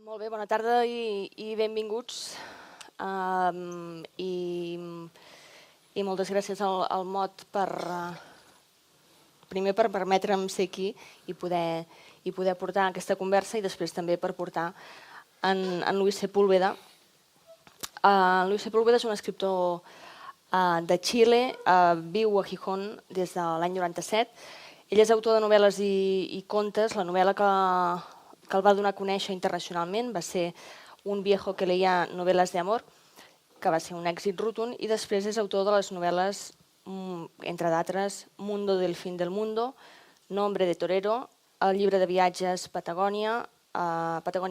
Molt bé, bona tarda i benvinguts. I moltes gràcies al Mot primer per permetre'm ser aquí i poder portar aquesta conversa i després també per portar en Luis Sepúlveda. Luis Sepúlveda és un escriptor de Xile, viu a Gijón des de l'any 97. Ell és autor de novel·les i contes. La novel·la que el va donar a conèixer internacionalment va ser Un viejo que leía novelas de amor, que va ser un èxit rotund, i després és autor de les novel·les, entre d'altres, Mundo del fin del mundo, Nombre de torero, el llibre de viatges Patagònia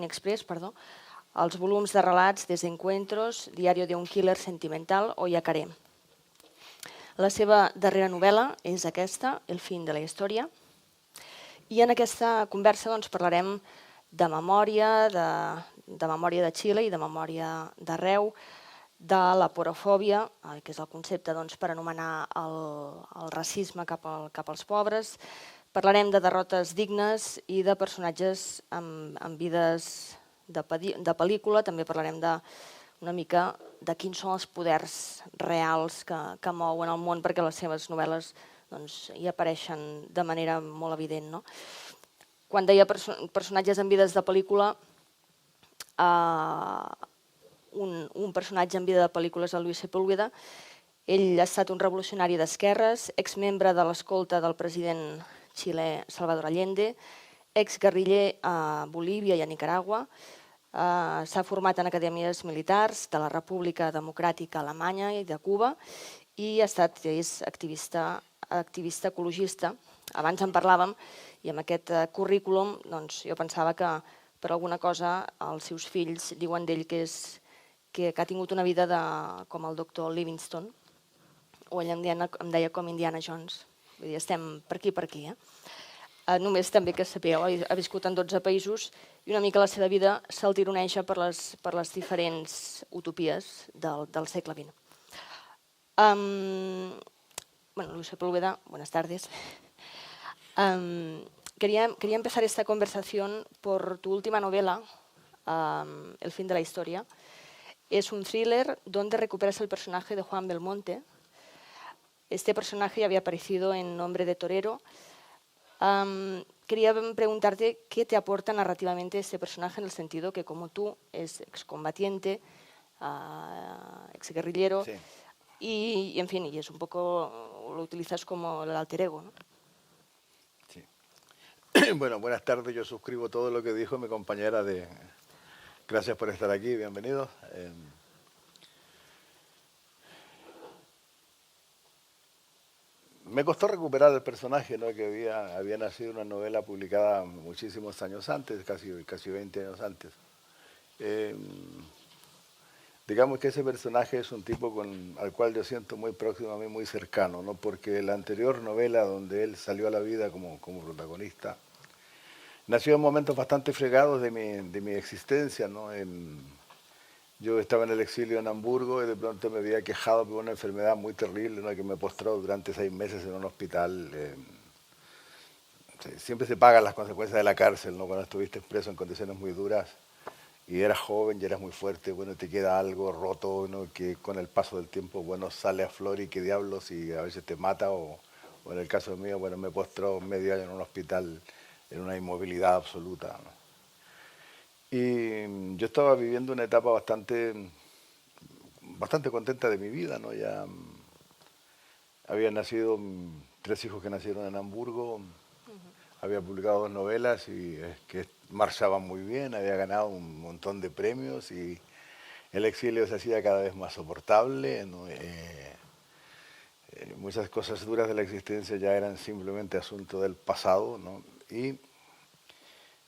Express, els volums de relats Desde Encuentros, Diario de un killer sentimental o Yacaré. La seva darrera novel·la és aquesta, El fin de la història, i en aquesta conversa parlarem de memòria, de memòria de Xile i de memòria d'arreu, de la porofòbia, que és el concepte per anomenar el racisme cap als pobres. Parlarem de derrotes dignes i de personatges amb vides de pel·lícula. També parlarem una mica de quins són els poders reals que mouen el món, perquè les seves novel·les hi apareixen de manera molt evident, no? Quan deia personatges en vides de pel·lícula, un personatge en vida de pel·lícula és el Luis Sepúlveda. Ell ha estat un revolucionari d'esquerres, exmembre de l'escolta del president xilè Salvador Allende, exguerriller a Bolívia i a Nicaragua. S'ha format en acadèmies militars de la República Democràtica Alemanya i de Cuba i és activista ecologista. Abans en parlàvem i amb aquest currículum jo pensava que per alguna cosa els seus fills diuen d'ell que ha tingut una vida com el doctor Livingstone, o ell em deia com Indiana Jones. Vull dir, estem per aquí. Només també que sapigueu, ha viscut en 12 països i una mica la seva vida se'l tironeja per les diferents utopies del segle XX. Luis Sepúlveda, buenas tardes. Quería empezar esta conversación por tu última novela, El fin de la historia. Es un thriller donde recuperas el personaje de Juan Belmonte. Este personaje había aparecido en Nombre de torero. Quería preguntarte qué te aporta narrativamente este personaje, en el sentido que, como tú, es excombatiente, exguerrillero, sí. Y en fin, y es un poco, lo utilizas como el alter ego, ¿no? Sí. Bueno, buenas tardes. Yo suscribo todo lo que dijo mi compañera de... Gracias por estar aquí, bienvenidos. Me costó recuperar el personaje, ¿no? Que había nacido una novela publicada muchísimos años antes, casi 20 años antes. Digamos que ese personaje es un tipo al cual yo siento muy próximo a mí, muy cercano, ¿no? Porque la anterior novela donde él salió a la vida como protagonista nació en momentos bastante fregados de mi existencia, ¿no? Yo estaba en el exilio en Hamburgo y de pronto me había quejado por una enfermedad muy terrible, ¿no? Que me postró durante 6 meses en un hospital. Siempre se pagan las consecuencias de la cárcel, ¿no? Cuando estuviste preso en condiciones muy duras y eras joven y eras muy fuerte, bueno, te queda algo roto, ¿no? Que con el paso del tiempo, bueno, sale a flor y qué diablos, y a veces te mata o en el caso mío, bueno, me postró medio año en un hospital en una inmovilidad absoluta, ¿no? Y yo estaba viviendo una etapa bastante contenta de mi vida, ¿no? Ya habían nacido 3 hijos que nacieron en Hamburgo, había publicado 2 novelas y que marchaban muy bien, había ganado un montón de premios y el exilio se hacía cada vez más soportable, ¿no? Muchas cosas duras de la existencia ya eran simplemente asunto del pasado, ¿no? Y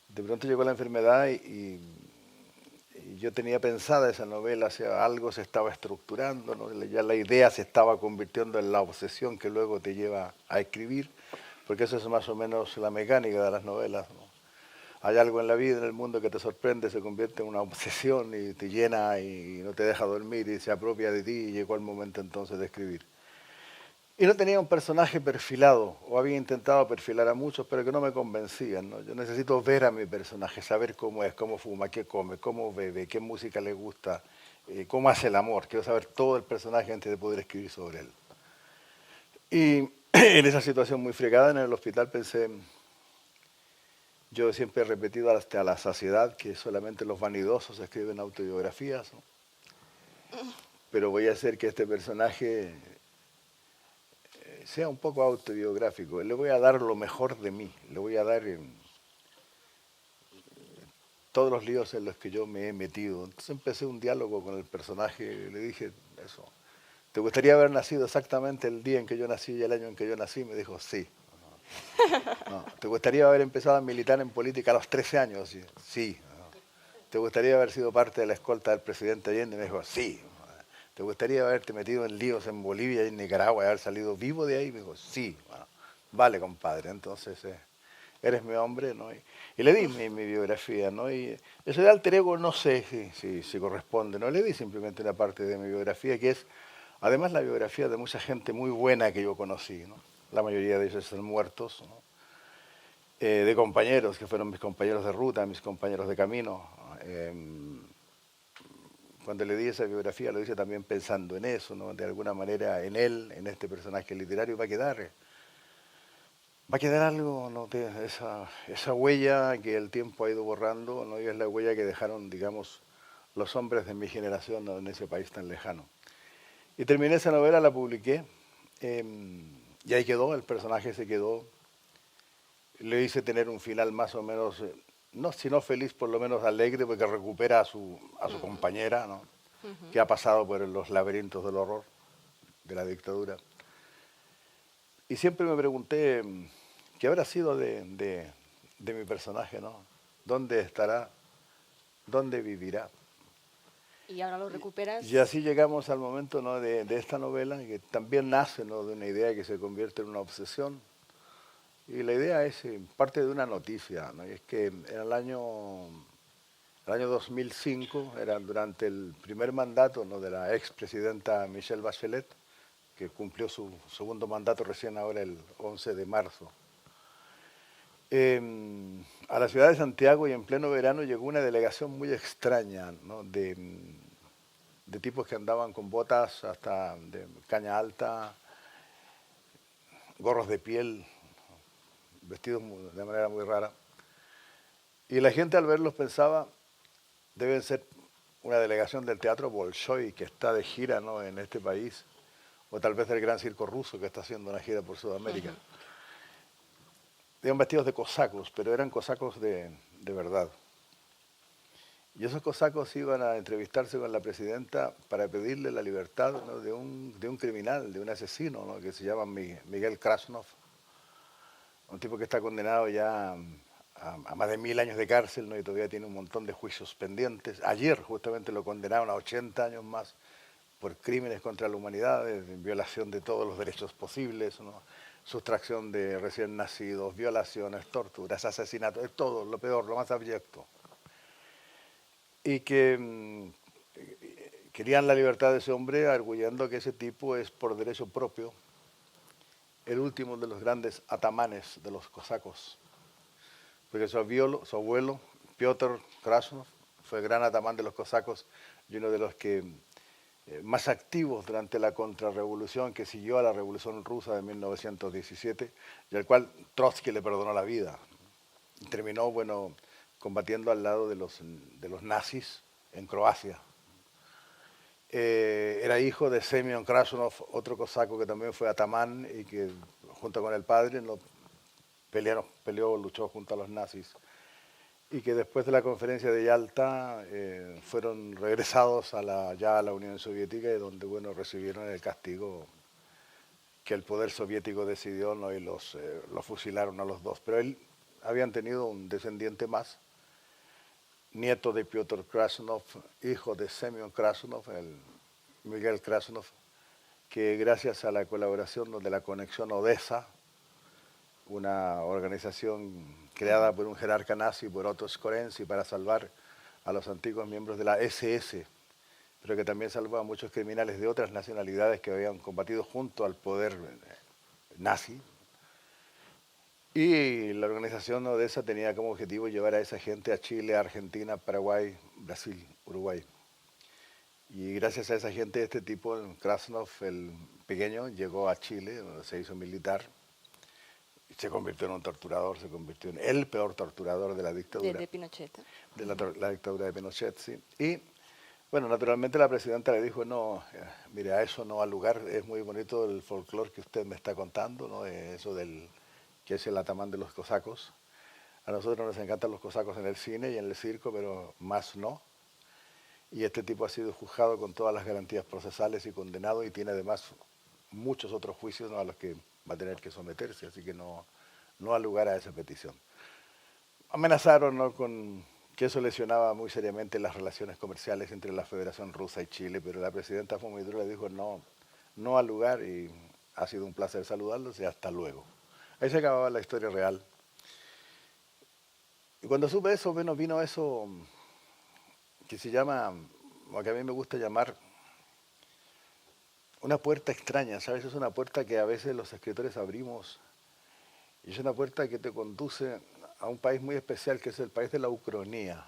de pronto llegó la enfermedad y yo tenía pensada esa novela, o sea, algo se estaba estructurando, ¿no? Ya la idea se estaba convirtiendo en la obsesión que luego te lleva a escribir, porque eso es más o menos la mecánica de las novelas, ¿no? Hay algo en la vida, en el mundo, que te sorprende, se convierte en una obsesión y te llena y no te deja dormir y se apropia de ti, y llegó el momento entonces de escribir. Y no tenía un personaje perfilado, o había intentado perfilar a muchos, pero que no me convencían, ¿no? Yo necesito ver a mi personaje, saber cómo es, cómo fuma, qué come, cómo bebe, qué música le gusta, cómo hace el amor. Quiero saber todo el personaje antes de poder escribir sobre él. Y en esa situación muy fregada en el hospital pensé, yo siempre he repetido hasta la saciedad que solamente los vanidosos escriben autobiografías, ¿no? Pero voy a hacer que este personaje sea un poco autobiográfico. Le voy a dar lo mejor de mí, le voy a dar todos los líos en los que yo me he metido. Entonces empecé un diálogo con el personaje y le dije eso. ¿Te gustaría haber nacido exactamente el día en que yo nací y el año en que yo nací? Me dijo, sí. No. ¿Te gustaría haber empezado a militar en política a los 13 años? Sí. No. ¿Te gustaría haber sido parte de la escolta del presidente Allende? Me dijo, sí. ¿Te gustaría haberte metido en líos en Bolivia y en Nicaragua y haber salido vivo de ahí? Me dijo, sí. Bueno, vale, compadre, entonces eres mi hombre, ¿no? Y le di mi biografía, ¿no? Y eso de alter ego no sé si corresponde, ¿no? Le di simplemente una parte de mi biografía, que es además la biografía de mucha gente muy buena que yo conocí, ¿no? La mayoría de ellos están muertos, ¿no? De compañeros que fueron mis compañeros de ruta, mis compañeros de camino. Cuando le di esa biografía lo hice también pensando en eso, ¿no? De alguna manera en él, en este personaje literario, va a quedar algo, ¿no? De esa huella que el tiempo ha ido borrando, ¿no? Y es la huella que dejaron, digamos, los hombres de mi generación, ¿no? En ese país tan lejano. Y terminé esa novela, la publiqué, y ahí quedó, el personaje se quedó. Le hice tener un final más o menos, no, si no feliz, por lo menos alegre, porque recupera a su compañera, ¿no? Que ha pasado por los laberintos del horror, de la dictadura. Y siempre me pregunté qué habrá sido de mi personaje, ¿no? ¿Dónde estará? ¿Dónde vivirá? Y ahora lo recuperas. Y así llegamos al momento, ¿no? de esta novela, que también nace, ¿no? De una idea que se convierte en una obsesión. Y la idea es parte de una noticia, ¿no? Y es que en el año 2005, era durante el primer mandato, ¿no? De la expresidenta Michelle Bachelet, que cumplió su segundo mandato recién ahora el 11 de marzo. A la ciudad de Santiago y en pleno verano llegó una delegación muy extraña, ¿no? De tipos que andaban con botas hasta de caña alta, gorros de piel, vestidos de manera muy rara. Y la gente al verlos pensaba, deben ser una delegación del Teatro Bolshoi que está de gira, ¿no? En este país, o tal vez del Gran Circo Ruso que está haciendo una gira por Sudamérica. Eran vestidos de cosacos, pero eran cosacos de verdad. Y esos cosacos iban a entrevistarse con la presidenta para pedirle la libertad, ¿no? de un criminal, de un asesino, ¿no? Que se llama Miguel Krasnov, un tipo que está condenado ya a más de 1000 años de cárcel, ¿no? Y todavía tiene un montón de juicios pendientes. Ayer justamente lo condenaron a 80 años más por crímenes contra la humanidad, violación de todos los derechos posibles, ¿no? Sustracción de recién nacidos, violaciones, torturas, asesinatos, es todo, lo peor, lo más abyecto. Y que querían la libertad de ese hombre, arguyendo que ese tipo es por derecho propio el último de los grandes atamanes de los cosacos. Porque su abuelo, Piotr Krasnov, fue gran atamán de los cosacos y uno de los que más activos durante la contrarrevolución que siguió a la Revolución Rusa de 1917 y al cual Trotsky le perdonó la vida. Y terminó, bueno, combatiendo al lado de los nazis en Croacia. Era hijo de Semyon Krasnov, otro cosaco que también fue atamán y que junto con el padre luchó junto a los nazis. Y que después de la conferencia de Yalta fueron regresados ya a la Unión Soviética y donde, bueno, recibieron el castigo que el poder soviético decidió, ¿no? Y los fusilaron a los dos. Pero él habían tenido un descendiente más, nieto de Piotr Krasnov, hijo de Semyon Krasnov, el Miguel Krasnov, que gracias a la colaboración de la Conexión Odessa, una organización creada por un jerarca nazi, por Otto Skorenzy, para salvar a los antiguos miembros de la SS, pero que también salvó a muchos criminales de otras nacionalidades que habían combatido junto al poder nazi. Y la organización Odessa tenía como objetivo llevar a esa gente a Chile, Argentina, Paraguay, Brasil, Uruguay. Y gracias a esa gente, este tipo, Krasnov, el pequeño, llegó a Chile, donde se hizo militar, y se convirtió en un torturador, se convirtió en el peor torturador de la dictadura. De Pinochet. De la dictadura de Pinochet, sí. Y, bueno, naturalmente la presidenta le dijo, no, mire, a eso no al lugar, es muy bonito el folclore que usted me está contando, ¿no? Eso del que es el atamán de los cosacos. A nosotros nos encantan los cosacos en el cine y en el circo, pero más no. Y este tipo ha sido juzgado con todas las garantías procesales y condenado y tiene además muchos otros juicios, ¿no?, a los que va a tener que someterse, así que no ha lugar a esa petición. Amenazaron, ¿no?, con que eso lesionaba muy seriamente las relaciones comerciales entre la Federación Rusa y Chile, pero la presidenta fue muy dura y dijo no al lugar, y ha sido un placer saludarlos y hasta luego. Ahí se acababa la historia real. Y cuando supe eso, bueno, vino eso que se llama, o que a mí me gusta llamar, una puerta extraña, ¿sabes? Es una puerta que a veces los escritores abrimos y es una puerta que te conduce a un país muy especial que es el país de la ucronía.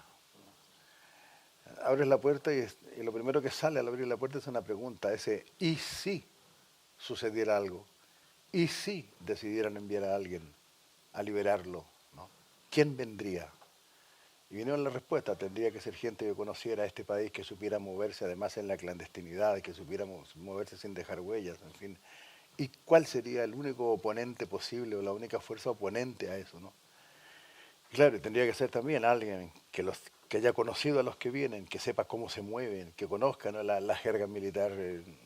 Abres la puerta y lo primero que sale al abrir la puerta es una pregunta, ese ¿y si sucediera algo? ¿Y si decidieran enviar a alguien a liberarlo, ¿no? ¿Quién vendría? Y vinieron la respuesta, tendría que ser gente que conociera este país, que supiera moverse además en la clandestinidad, que supiera moverse sin dejar huellas, en fin. ¿Y cuál sería el único oponente posible o la única fuerza oponente a eso, ¿no? Claro, tendría que ser también alguien que haya conocido a los que vienen, que sepa cómo se mueven, que conozca, ¿no?, la jerga militar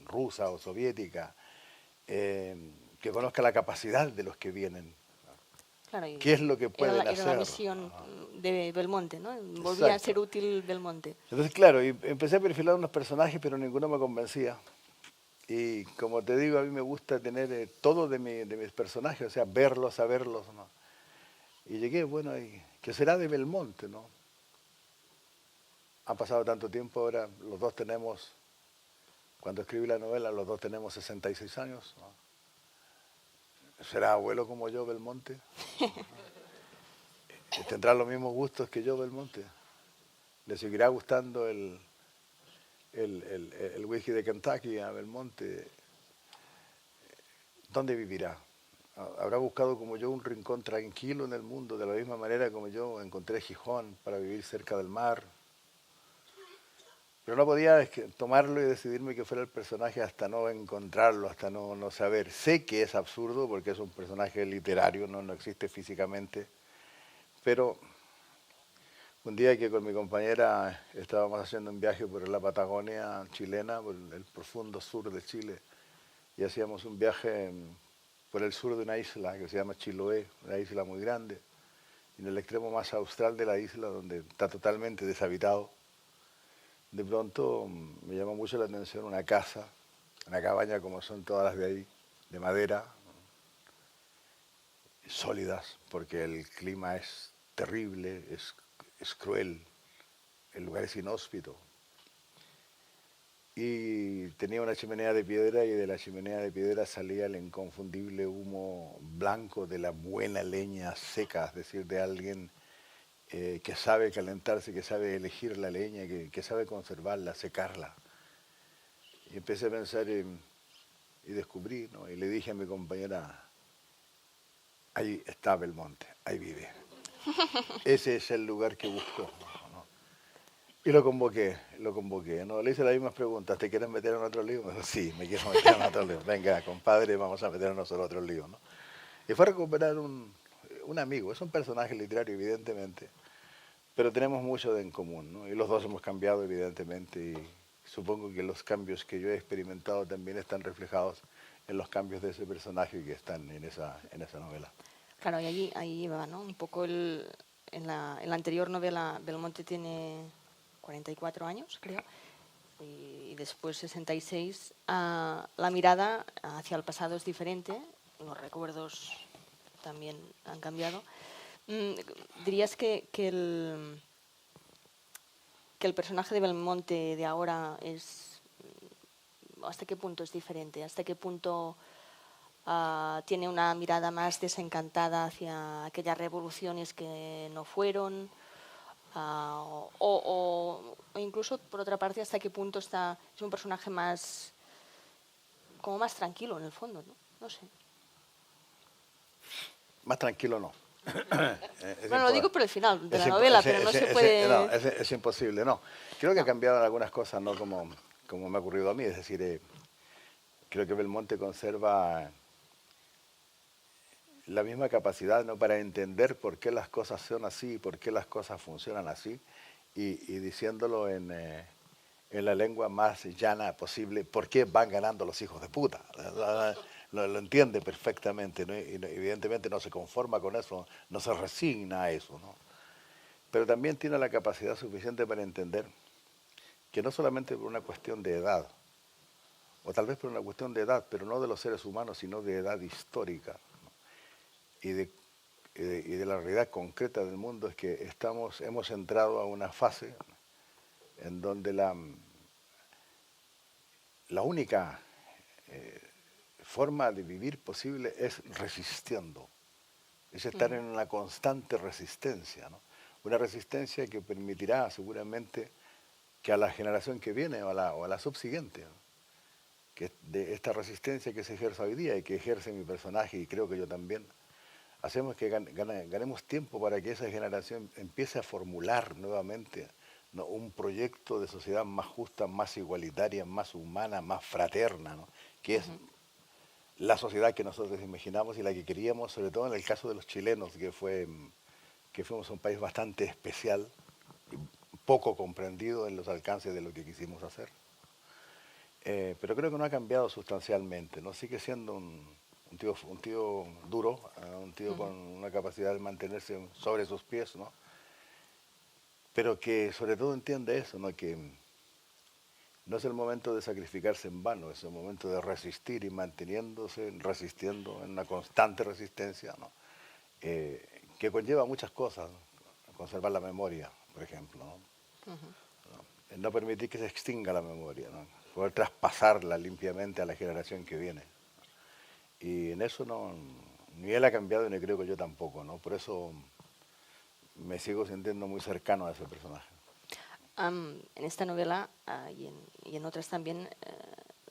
rusa o soviética, que conozca la capacidad de los que vienen. Claro, ¿Qué es lo que pueden era hacer? la misión de Belmonte, ¿no? Volvía a Exacto. ser útil Belmonte. Entonces, claro, y empecé a perfilar unos personajes, pero ninguno me convencía. Y como te digo, a mí me gusta tener todo de mis personajes, o sea, verlos, saberlos, ¿no? Y llegué, bueno, ¿qué será de Belmonte, no? Ha pasado tanto tiempo ahora, los dos tenemos, cuando escribí la novela, los dos tenemos 66 años, ¿no? ¿Será abuelo como yo, Belmonte? ¿Tendrá los mismos gustos que yo, Belmonte? ¿Le seguirá gustando el whisky de Kentucky a Belmonte? ¿Dónde vivirá? ¿Habrá buscado como yo un rincón tranquilo en el mundo, de la misma manera como yo encontré Gijón para vivir cerca del mar? Pero no podía tomarlo y decidirme que fuera el personaje hasta no encontrarlo, hasta no saber. Sé que es absurdo porque es un personaje literario, no existe físicamente, pero un día que con mi compañera estábamos haciendo un viaje por la Patagonia chilena, por el profundo sur de Chile, y hacíamos un viaje por el sur de una isla que se llama Chiloé, una isla muy grande, y en el extremo más austral de la isla, donde está totalmente deshabitado, de pronto me llamó mucho la atención una casa, una cabaña como son todas las de ahí, de madera, sólidas, porque el clima es terrible, es cruel, el lugar es inhóspito. Y tenía una chimenea de piedra y de la chimenea de piedra salía el inconfundible humo blanco de la buena leña seca, es decir, de alguien que sabe calentarse, que sabe elegir la leña, que sabe conservarla, secarla. Y empecé a pensar y descubrí, ¿no? Y le dije a mi compañera, ahí está Belmonte, ahí vive. Ese es el lugar que busco, ¿no? Y lo convoqué, ¿no? Le hice las mismas preguntas, ¿te quieres meter en otro lío? Me dijo, sí, me quiero meter en otro lío. Venga, compadre, vamos a meternos en otro lío, ¿no? Y fue a recuperar un amigo, es un personaje literario, evidentemente, pero tenemos mucho en común, ¿no? Y los dos hemos cambiado, evidentemente, y supongo que los cambios que yo he experimentado también están reflejados en los cambios de ese personaje que están en esa novela. Claro, y ahí va, ¿no? Un poco en la anterior novela Belmonte tiene 44 años, creo, y después 66. La mirada hacia el pasado es diferente, los recuerdos también han cambiado. ¿Dirías que que el personaje de Belmonte de ahora es... ¿Hasta qué punto es diferente? ¿Hasta qué punto tiene una mirada más desencantada hacia aquellas revoluciones que no fueron? O incluso, por otra parte, ¿hasta qué punto es un personaje como más tranquilo en el fondo? No sé. Más tranquilo no. Bueno, lo digo por el final de la novela, pero no se puede... No, es imposible, no. Creo que ha cambiado algunas cosas, no como me ha ocurrido a mí. Es decir, creo que Belmonte conserva la misma capacidad, ¿no?, para entender por qué las cosas son así, por qué las cosas funcionan así, y diciéndolo en la lengua más llana posible, por qué van ganando los hijos de puta. Lo entiende perfectamente, ¿no? Y evidentemente no se conforma con eso, no se resigna a eso, ¿no? Pero también tiene la capacidad suficiente para entender que no solamente por una cuestión de edad, o tal vez por una cuestión de edad, pero no de los seres humanos, sino de edad histórica, ¿no?, y de la realidad concreta del mundo, es que hemos entrado a una fase en donde la única forma de vivir posible es resistiendo, es estar en una constante resistencia, ¿no? Una resistencia que permitirá seguramente que a la generación que viene o a la subsiguiente, ¿no?, que de esta resistencia que se ejerce hoy día y que ejerce mi personaje, y creo que yo también, hacemos que ganemos tiempo para que esa generación empiece a formular nuevamente, ¿no?, un proyecto de sociedad más justa, más igualitaria, más humana, más fraterna, ¿no?, que es la sociedad que nosotros imaginamos y la que queríamos, sobre todo en el caso de los chilenos, que fuimos un país bastante especial y poco comprendido en los alcances de lo que quisimos hacer. Pero creo que no ha cambiado sustancialmente, ¿no? Sigue siendo un tío duro, un tío con una capacidad de mantenerse sobre sus pies, ¿no? Pero que sobre todo entiende eso, ¿no?, que no es el momento de sacrificarse en vano, es el momento de resistir y manteniéndose, resistiendo en una constante resistencia, ¿no?, que conlleva muchas cosas, ¿no? Conservar la memoria, por ejemplo, ¿no? No permitir que se extinga la memoria, ¿no?, poder traspasarla limpiamente a la generación que viene. Y en eso ni él ha cambiado ni creo que yo tampoco, ¿no? Por eso me sigo sintiendo muy cercano a ese personaje. En esta novela y en otras también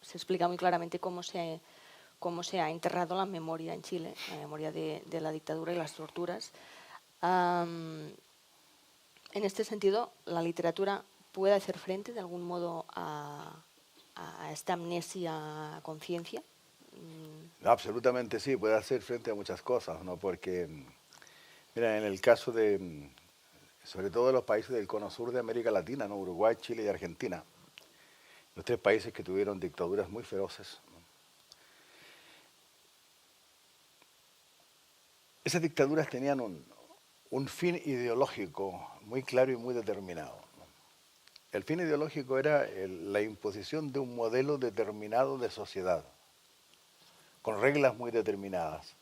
se explica muy claramente cómo se ha enterrado la memoria en Chile, la memoria de la dictadura y las torturas. En este sentido, ¿la literatura puede hacer frente de algún modo a esta amnesia a conciencia? Absolutamente sí, puede hacer frente a muchas cosas, ¿no? Porque, mira, en el caso de, sobre todo de los países del cono sur de América Latina, ¿no?, Uruguay, Chile y Argentina, los tres países que tuvieron dictaduras muy feroces, ¿no?, esas dictaduras tenían un fin ideológico muy claro y muy determinado, ¿no? El fin ideológico era la imposición de un modelo determinado de sociedad, con reglas muy determinadas.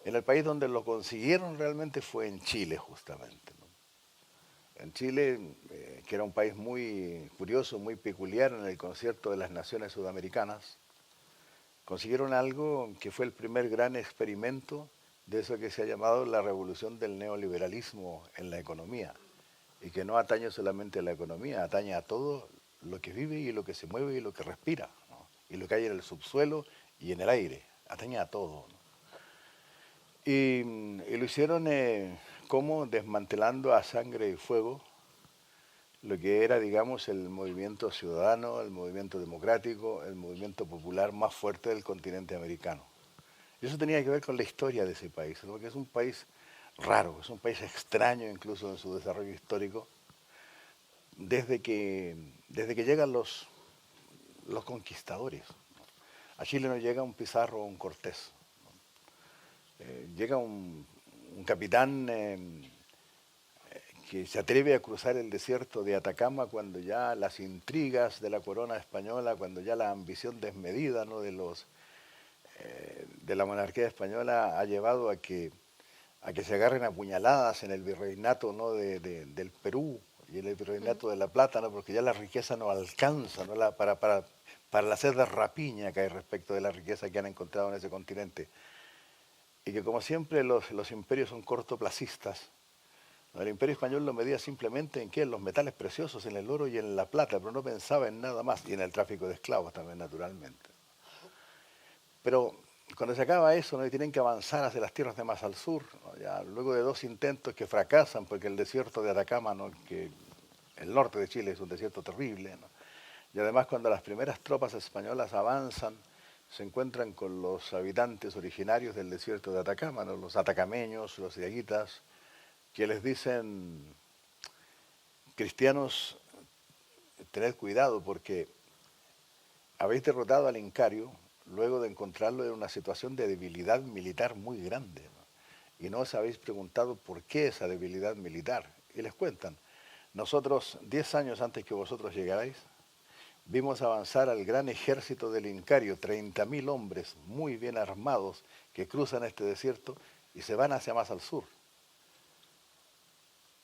En el país donde lo consiguieron realmente fue en Chile, justamente, ¿no? En Chile, que era un país muy curioso, muy peculiar en el concierto de las naciones sudamericanas, consiguieron algo que fue el primer gran experimento de eso que se ha llamado la revolución del neoliberalismo en la economía, y que no atañe solamente a la economía, atañe a todo lo que vive y lo que se mueve y lo que respira, ¿no?, y lo que hay en el subsuelo y en el aire, atañe a todo, ¿no? Y lo hicieron como desmantelando a sangre y fuego lo que era, digamos, el movimiento ciudadano, el movimiento democrático, el movimiento popular más fuerte del continente americano. Y eso tenía que ver con la historia de ese país, porque es un país raro, es un país extraño incluso en su desarrollo histórico, desde que llegan los conquistadores. A Chile no llega un Pizarro o un Cortés. Llega un capitán que se atreve a cruzar el desierto de Atacama cuando ya las intrigas de la corona española, cuando ya la ambición desmedida, ¿no?, de la monarquía española ha llevado a que se agarren a puñaladas en el virreinato, ¿no?, del Perú, y el virreinato de La Plata, ¿no? Porque ya la riqueza no alcanza, ¿no? Para la sed de rapiña que hay respecto de la riqueza que han encontrado en ese continente. Y que como siempre los imperios son cortoplacistas. ¿No? El imperio español lo medía simplemente en qué, en los metales preciosos, en el oro y en la plata, pero no pensaba en nada más, y en el tráfico de esclavos también, naturalmente. Pero cuando se acaba eso, ¿no? Y tienen que avanzar hacia las tierras de más al sur, ¿no? Ya, luego de 2 intentos que fracasan, porque el desierto de Atacama, ¿no? Que el norte de Chile es un desierto terrible, ¿no? Y además cuando las primeras tropas españolas avanzan, se encuentran con los habitantes originarios del desierto de Atacama, ¿no? Los atacameños, los diaguitas, que les dicen, cristianos, tened cuidado porque habéis derrotado al Incario luego de encontrarlo en una situación de debilidad militar muy grande, ¿no? Y no os habéis preguntado por qué esa debilidad militar. Y les cuentan, nosotros 10 años antes que vosotros llegarais, vimos avanzar al gran ejército del Incario, 30.000 hombres muy bien armados que cruzan este desierto y se van hacia más al sur.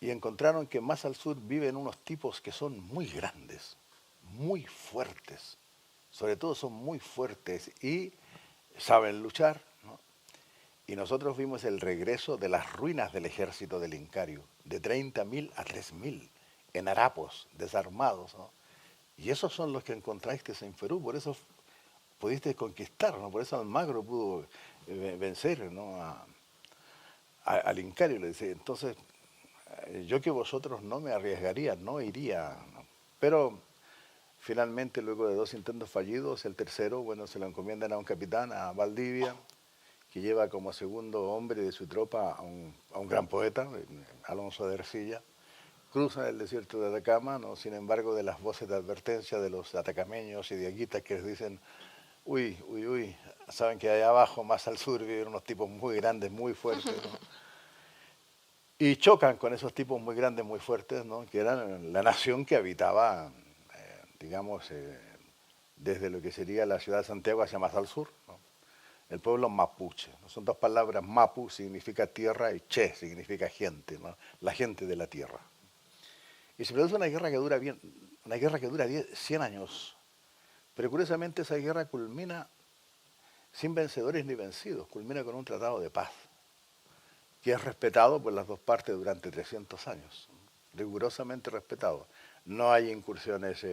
Y encontraron que más al sur viven unos tipos que son muy grandes, muy fuertes, sobre todo son muy fuertes y saben luchar, ¿no? Y nosotros vimos el regreso de las ruinas del ejército del Incario, de 30.000 a 3.000, en harapos, desarmados, ¿no? Y esos son los que encontrasteis en Perú, por eso pudiste conquistar, ¿no? Por eso Almagro pudo vencer, ¿no? Al Incario, le dice. Entonces, yo que vosotros no me arriesgaría, no iría, ¿no? Pero finalmente, luego de 2 intentos fallidos, el tercero, bueno, se lo encomiendan a un capitán, a Valdivia, que lleva como segundo hombre de su tropa a un gran poeta, Alonso de Ercilla. Cruzan el desierto de Atacama, ¿no? Sin embargo, de las voces de advertencia de los atacameños y diaguitas que les dicen, uy, uy, uy, saben que allá abajo, más al sur, viven unos tipos muy grandes, muy fuertes, ¿no? Y chocan con esos tipos muy grandes, muy fuertes, ¿no? Que eran la nación que habitaba, digamos, desde lo que sería la ciudad de Santiago hacia más al sur, ¿no? El pueblo mapuche, ¿no? Son 2 palabras, mapu significa tierra y che significa gente, ¿no? La gente de la tierra. Y se produce una guerra que dura 100 años, pero curiosamente esa guerra culmina sin vencedores ni vencidos, culmina con un tratado de paz, que es respetado por las 2 partes durante 300 años, rigurosamente respetado. No hay incursiones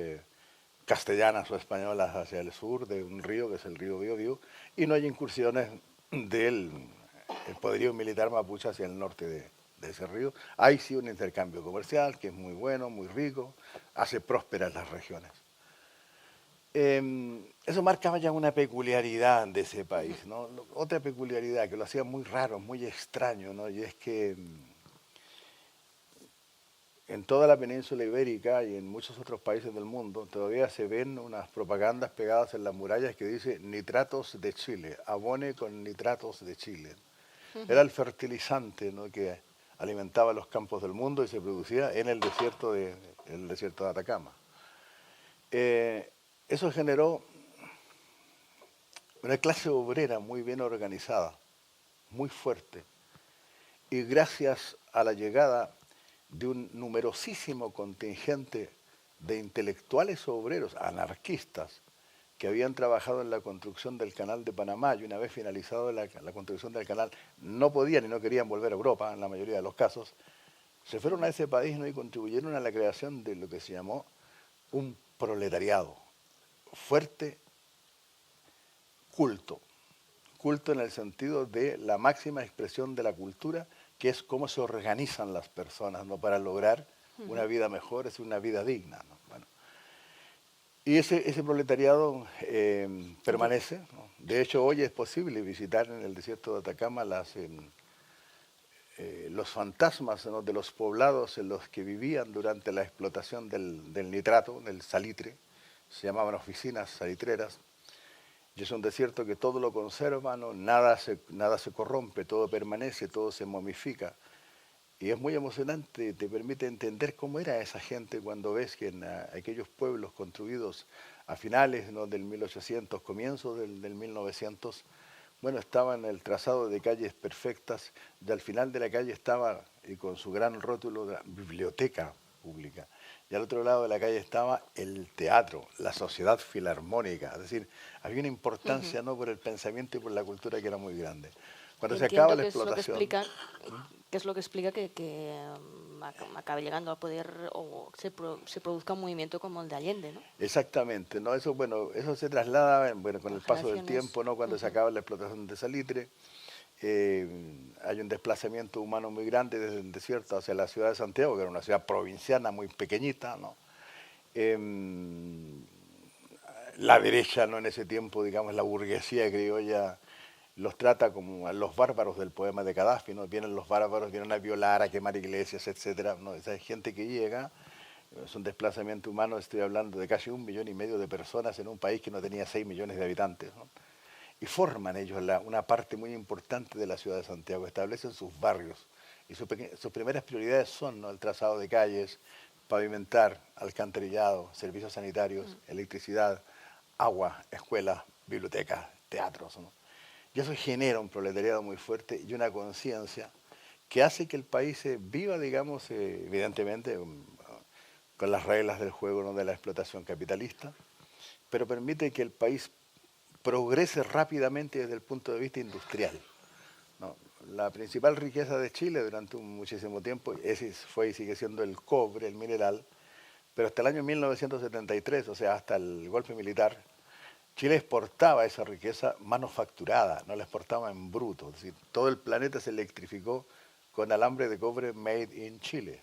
castellanas o españolas hacia el sur de un río, que es el río Biobío, y no hay incursiones del poderío militar mapuche hacia el norte de ese río. Hay sí un intercambio comercial que es muy bueno, muy rico, hace prósperas las regiones. Eso marcaba ya una peculiaridad de ese país, ¿no? Otra peculiaridad que lo hacía muy raro, muy extraño, ¿no? Y es que en toda la península ibérica y en muchos otros países del mundo todavía se ven unas propagandas pegadas en las murallas que dice nitratos de Chile, abone con nitratos de Chile. Era el fertilizante, ¿no? Que alimentaba los campos del mundo y se producía en el desierto de Atacama. Eso generó una clase obrera muy bien organizada, muy fuerte, y gracias a la llegada de un numerosísimo contingente de intelectuales obreros, anarquistas, que habían trabajado en la construcción del canal de Panamá y una vez finalizado la construcción del canal no podían y no querían volver a Europa en la mayoría de los casos, se fueron a ese país, ¿no? Y contribuyeron a la creación de lo que se llamó un proletariado fuerte, culto en el sentido de la máxima expresión de la cultura, que es cómo se organizan las personas, ¿no? Para lograr una vida mejor, es una vida digna, ¿no? Bueno, y ese proletariado permanece, ¿no? De hecho, hoy es posible visitar en el desierto de Atacama los fantasmas, ¿no? De los poblados en los que vivían durante la explotación del nitrato, del salitre. Se llamaban oficinas salitreras. Y es un desierto que todo lo conserva, ¿no? Nada se corrompe, todo permanece, todo se momifica. Y es muy emocionante, te permite entender cómo era esa gente cuando ves que en aquellos pueblos construidos a finales, ¿no? del 1800, comienzos del 1900, bueno, estaban el trazado de calles perfectas, y al final de la calle estaba, y con su gran rótulo, de la biblioteca pública. Y al otro lado de la calle estaba el teatro, la sociedad filarmónica. Es decir, había una importancia, ¿no?, por el pensamiento y por la cultura que era muy grande. Cuando se acaba Entiendo la que es lo que explotación, explica, acabe llegando al poder o se produzca un movimiento como el de Allende, ¿no? exactamente, ¿no? Eso, bueno, eso se traslada, bueno, con Con el paso del generaciones. tiempo, ¿no? Cuando se acaba la explotación de salitre, hay un desplazamiento humano muy grande desde el desierto hacia la ciudad de Santiago, que era una ciudad provinciana muy pequeñita, ¿no? Em, la derecha, ¿no?, en ese tiempo, digamos, la burguesía criolla los trata como a los bárbaros del poema de Gaddafi, ¿no? Vienen los bárbaros, vienen a violar, a quemar iglesias, etcétera, ¿no? Esa gente que llega, es un desplazamiento humano, estoy hablando de casi 1,5 millones de personas en un país que no tenía 6 millones de habitantes, ¿no? Y forman ellos una parte muy importante de la ciudad de Santiago, establecen sus barrios y sus primeras prioridades son, ¿no?, el trazado de calles, pavimentar, alcantarillado, servicios sanitarios, electricidad, agua, escuelas, bibliotecas, teatros, ¿no? Y eso genera un proletariado muy fuerte y una conciencia que hace que el país viva, digamos, evidentemente, con las reglas del juego, ¿no?, de la explotación capitalista, pero permite que el país progrese rápidamente desde el punto de vista industrial, ¿no? La principal riqueza de Chile durante muchísimo tiempo ese fue y sigue siendo el cobre, el mineral, pero hasta el año 1973, o sea, hasta el golpe militar, Chile exportaba esa riqueza manufacturada, no la exportaba en bruto. Es decir, todo el planeta se electrificó con alambre de cobre made in Chile.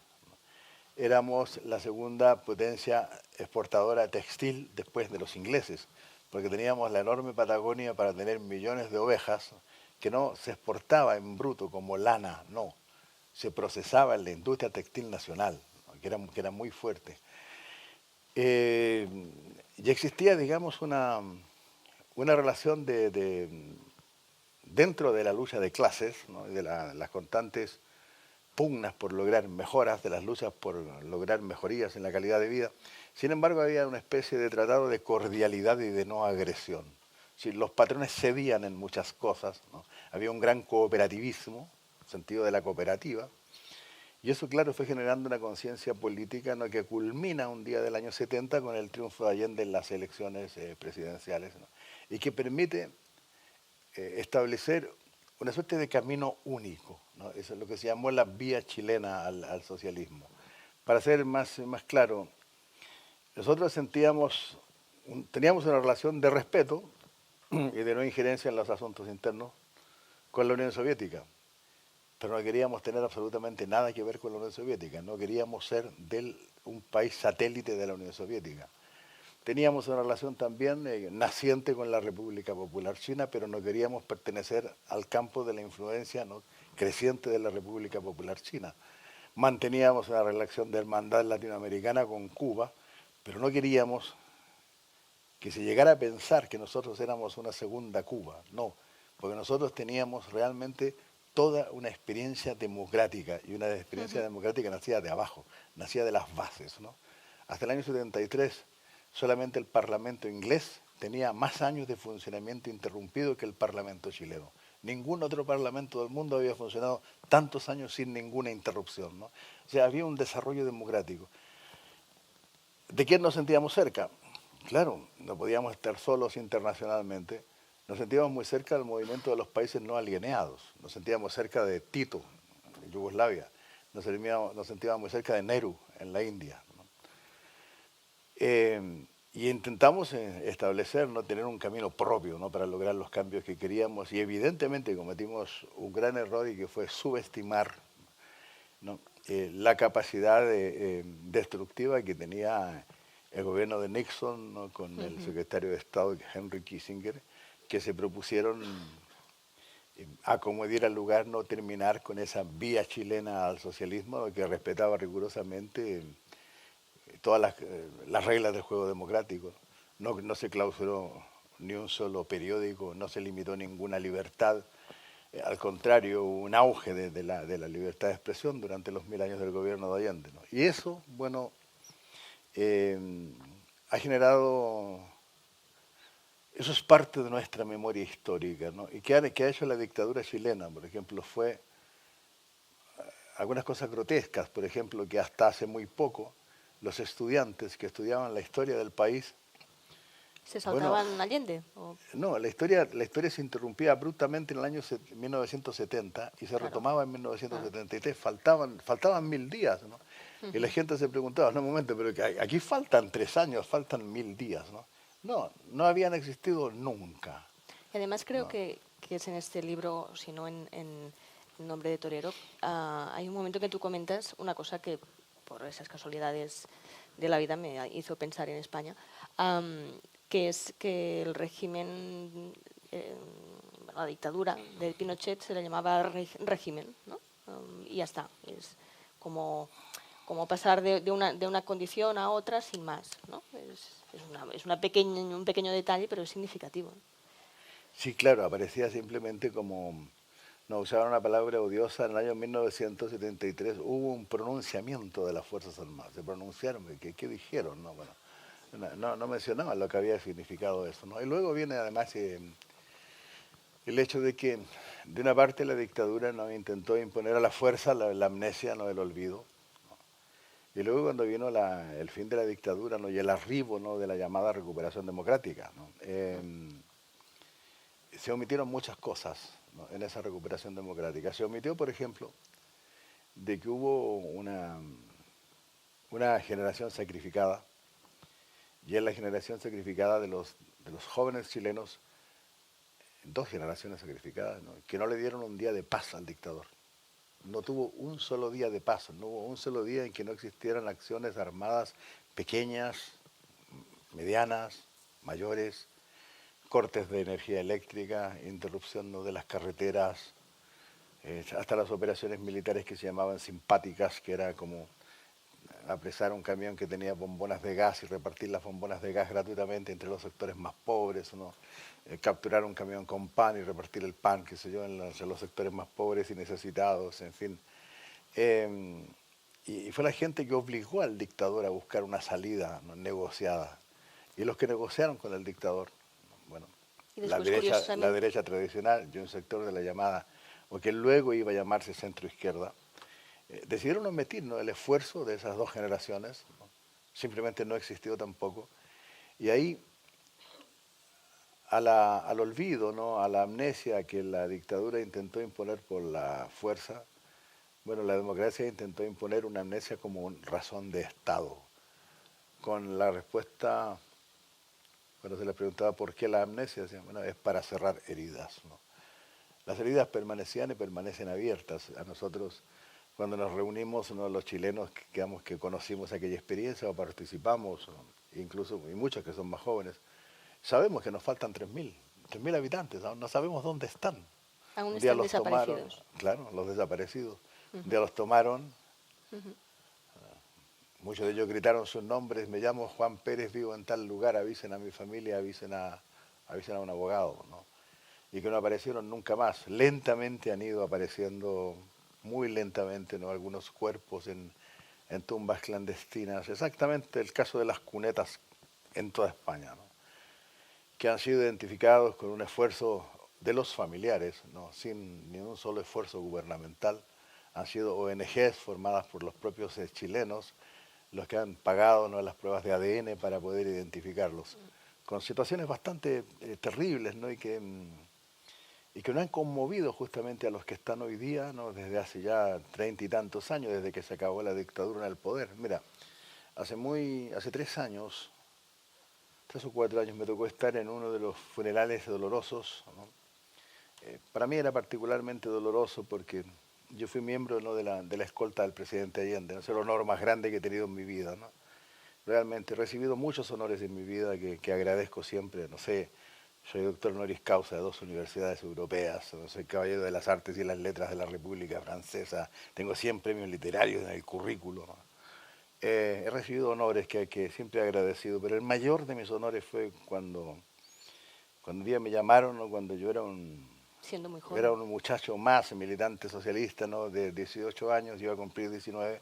Éramos la segunda potencia exportadora textil después de los ingleses, porque teníamos la enorme Patagonia para tener millones de ovejas que no se exportaba en bruto como lana, no, se procesaba en la industria textil nacional, ¿no?, que era muy fuerte. Y existía, digamos, una relación dentro de la lucha de clases, ¿no?, y de las constantes pugnas por lograr mejoras, de las luchas por lograr mejorías en la calidad de vida. Sin embargo, había una especie de tratado de cordialidad y de no agresión. Sí, los patrones cedían en muchas cosas, ¿no? Había un gran cooperativismo, sentido de la cooperativa, y eso, claro, fue generando una conciencia política, ¿no?, que culmina un día del año 70 con el triunfo de Allende en las elecciones presidenciales, ¿no?, y que permite establecer una suerte de camino único, ¿no? Eso es lo que se llamó la vía chilena al socialismo. Para ser más claro, nosotros teníamos una relación de respeto y de no injerencia en los asuntos internos con la Unión Soviética, pero no queríamos tener absolutamente nada que ver con la Unión Soviética, no queríamos ser un país satélite de la Unión Soviética. Teníamos una relación también naciente con la República Popular China, pero no queríamos pertenecer al campo de la influencia, ¿no?, creciente de la República Popular China. Manteníamos una relación de hermandad latinoamericana con Cuba, pero no queríamos que se llegara a pensar que nosotros éramos una segunda Cuba, no, porque nosotros teníamos realmente toda una experiencia democrática, y una experiencia democrática nacida de abajo, nacida de las bases, ¿no? Hasta el año 73, solamente el Parlamento inglés tenía más años de funcionamiento interrumpido que el Parlamento chileno. Ningún otro parlamento del mundo había funcionado tantos años sin ninguna interrupción, ¿no? O sea, había un desarrollo democrático. ¿De quién nos sentíamos cerca? Claro, no podíamos estar solos internacionalmente. Nos sentíamos muy cerca del movimiento de los países no alineados. Nos sentíamos cerca de Tito, en Yugoslavia. Nos sentíamos muy cerca de Nehru, en la India, ¿no? Y intentamos establecer, ¿no?, tener un camino propio, ¿no?, para lograr los cambios que queríamos. Y evidentemente cometimos un gran error, y que fue subestimar, ¿no?, la capacidad destructiva que tenía el gobierno de Nixon, ¿no?, con el secretario de Estado Henry Kissinger, que se propusieron a como diera lugar no terminar con esa vía chilena al socialismo, que respetaba rigurosamente todas las reglas del juego democrático. No se clausuró ni un solo periódico, no se limitó ninguna libertad. Al contrario, hubo un auge de la libertad de expresión durante los 1000 años del gobierno de Allende, ¿no? Y eso, bueno, ha generado, eso es parte de nuestra memoria histórica, ¿no? Y que ha hecho la dictadura chilena, por ejemplo, fue algunas cosas grotescas, por ejemplo, que hasta hace muy poco los estudiantes que estudiaban la historia del país, ¿Se bueno, saltaban Allende? no, la historia se interrumpía abruptamente en el año 1970 y se Claro. retomaba en 1973. Faltaban 1000 días, ¿no? Y la gente se preguntaba, no, un momento, pero que aquí faltan 3 años, faltan 1000 días, ¿no? No, no habían existido nunca, Y además creo ¿no? que es en este libro, si no en Nombre de Torero, hay un momento que tú comentas una cosa que por esas casualidades de la vida me hizo pensar en España, que es que el régimen, la dictadura de Pinochet se le llamaba régimen, ¿no? Y ya está, es como pasar de una condición a otra sin más, ¿no? Es un pequeño detalle, pero es significativo. Sí, claro, aparecía simplemente como, no, usaban una palabra odiosa, en el año 1973 hubo un pronunciamiento de las Fuerzas Armadas, se pronunciaron, ¿qué dijeron? No, bueno, no mencionaban lo que había significado eso, ¿no? Y luego viene además el hecho de que, de una parte, la dictadura no intentó imponer a la fuerza la amnesia, no el olvido, y luego cuando vino el fin de la dictadura, ¿no? Y el arribo, ¿no? De la llamada recuperación democrática, ¿no? Se omitieron muchas cosas, ¿no? En esa recuperación democrática. Se omitió, por ejemplo, de que hubo una generación sacrificada, y es la generación sacrificada de los jóvenes chilenos, 2 generaciones sacrificadas, ¿no? Que no le dieron un día de paz al dictador. No tuvo un solo día de paz, no hubo un solo día en que no existieran acciones armadas pequeñas, medianas, mayores, cortes de energía eléctrica, interrupción, ¿no? De las carreteras, hasta las operaciones militares que se llamaban simpáticas, que era como apresar un camión que tenía bombonas de gas y repartir las bombonas de gas gratuitamente entre los sectores más pobres, ¿no? Capturar un camión con pan y repartir el pan, qué sé yo, entre los sectores más pobres y necesitados, en fin. Eh, y fue la gente que obligó al dictador a buscar una salida, ¿no? Negociada. Y los que negociaron con el dictador, bueno, Y la después, derecha, la curiosamente, derecha tradicional y un sector de la llamada, o que luego iba a llamarse centro-izquierda, decidieron omitir, ¿no? El esfuerzo de esas 2 generaciones, ¿no? Simplemente no existió tampoco. Y ahí, al olvido, ¿no? A la amnesia que la dictadura intentó imponer por la fuerza, bueno, la democracia intentó imponer una amnesia como razón de Estado, con la respuesta, cuando se les preguntaba por qué la amnesia, decían, bueno, es para cerrar heridas, ¿no? Las heridas permanecían y permanecen abiertas. A nosotros, cuando nos reunimos, ¿no? Los chilenos que conocimos aquella experiencia o participamos, incluso y muchos que son más jóvenes, sabemos que nos faltan 3.000 habitantes, no sabemos dónde están. aún Un día están los tomaron, desaparecidos. claro, los desaparecidos. Un Ujú, día los tomaron, ujú. muchos de ellos gritaron sus nombres, me llamo Juan Pérez, vivo en tal lugar, avisen a mi familia, avisen a un abogado, ¿no? Y que no aparecieron nunca más. Lentamente han ido apareciendo, muy lentamente, ¿no? Algunos cuerpos en tumbas clandestinas. Exactamente el caso de las cunetas en toda España, ¿no? Que han sido identificados con un esfuerzo de los familiares, ¿no? Sin ni un solo esfuerzo gubernamental. Han sido ONGs formadas por los propios chilenos los que han pagado, ¿no? Las pruebas de ADN para poder identificarlos. Con situaciones bastante terribles, ¿no? Y que no han conmovido justamente a los que están hoy día, ¿no? Desde hace ya 30 y tantos años, desde que se acabó la dictadura en el poder. Mira, hace 3 años, 3 o 4 años, me tocó estar en uno de los funerales dolorosos, ¿no? Para mí era particularmente doloroso porque yo fui miembro, ¿no? de la escolta del presidente Allende, ¿no? Es el honor más grande que he tenido en mi vida, ¿no? Realmente he recibido muchos honores en mi vida que agradezco siempre, no sé. Soy doctor honoris causa de 2 universidades europeas, soy caballero de las artes y las letras de la República Francesa, tengo 100 premios literarios en el currículo, ¿no? He recibido honores que siempre he agradecido, pero el mayor de mis honores fue cuando un día me llamaron, ¿no? Cuando yo era un, Siendo muy era joven. un muchacho más, militante socialista, ¿no? De 18 años, iba a cumplir 19,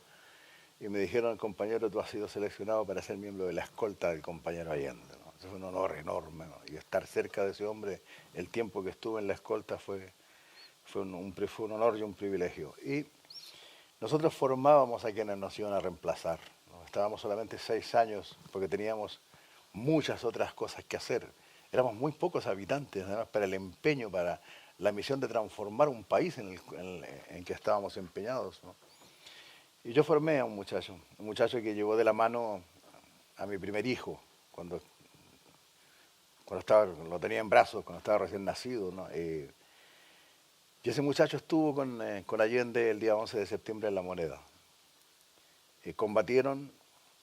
y me dijeron, compañero, tú has sido seleccionado para ser miembro de la escolta del compañero Allende, ¿no? Eso fue un honor enorme, ¿no? Y estar cerca de ese hombre el tiempo que estuve en la escolta fue un honor y un privilegio. Y nosotros formábamos a quienes nos iban a reemplazar, ¿no? Estábamos solamente 6 años porque teníamos muchas otras cosas que hacer. Éramos muy pocos habitantes, además, para el empeño, para la misión de transformar un país en que estábamos empeñados, ¿no? Y yo formé a un muchacho que llevó de la mano a mi primer hijo, cuando lo tenía en brazos, cuando estaba recién nacido, ¿no? Y ese muchacho estuvo con Allende el día 11 de septiembre en La Moneda. Combatieron,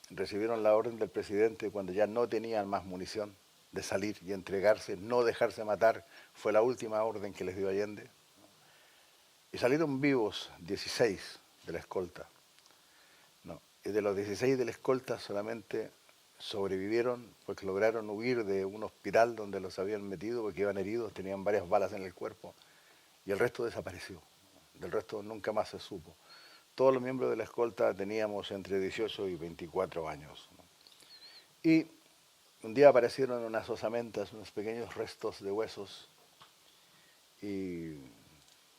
recibieron la orden del presidente cuando ya no tenían más munición de salir y entregarse, no dejarse matar, fue la última orden que les dio Allende. Y salieron vivos 16 de la escolta, ¿no? Y de los 16 de la escolta solamente sobrevivieron porque lograron huir de un hospital donde los habían metido porque iban heridos, tenían varias balas en el cuerpo, y el resto desapareció. Del resto nunca más se supo. Todos los miembros de la escolta teníamos entre 18 y 24 años, ¿no? Y un día aparecieron en unas osamentas unos pequeños restos de huesos y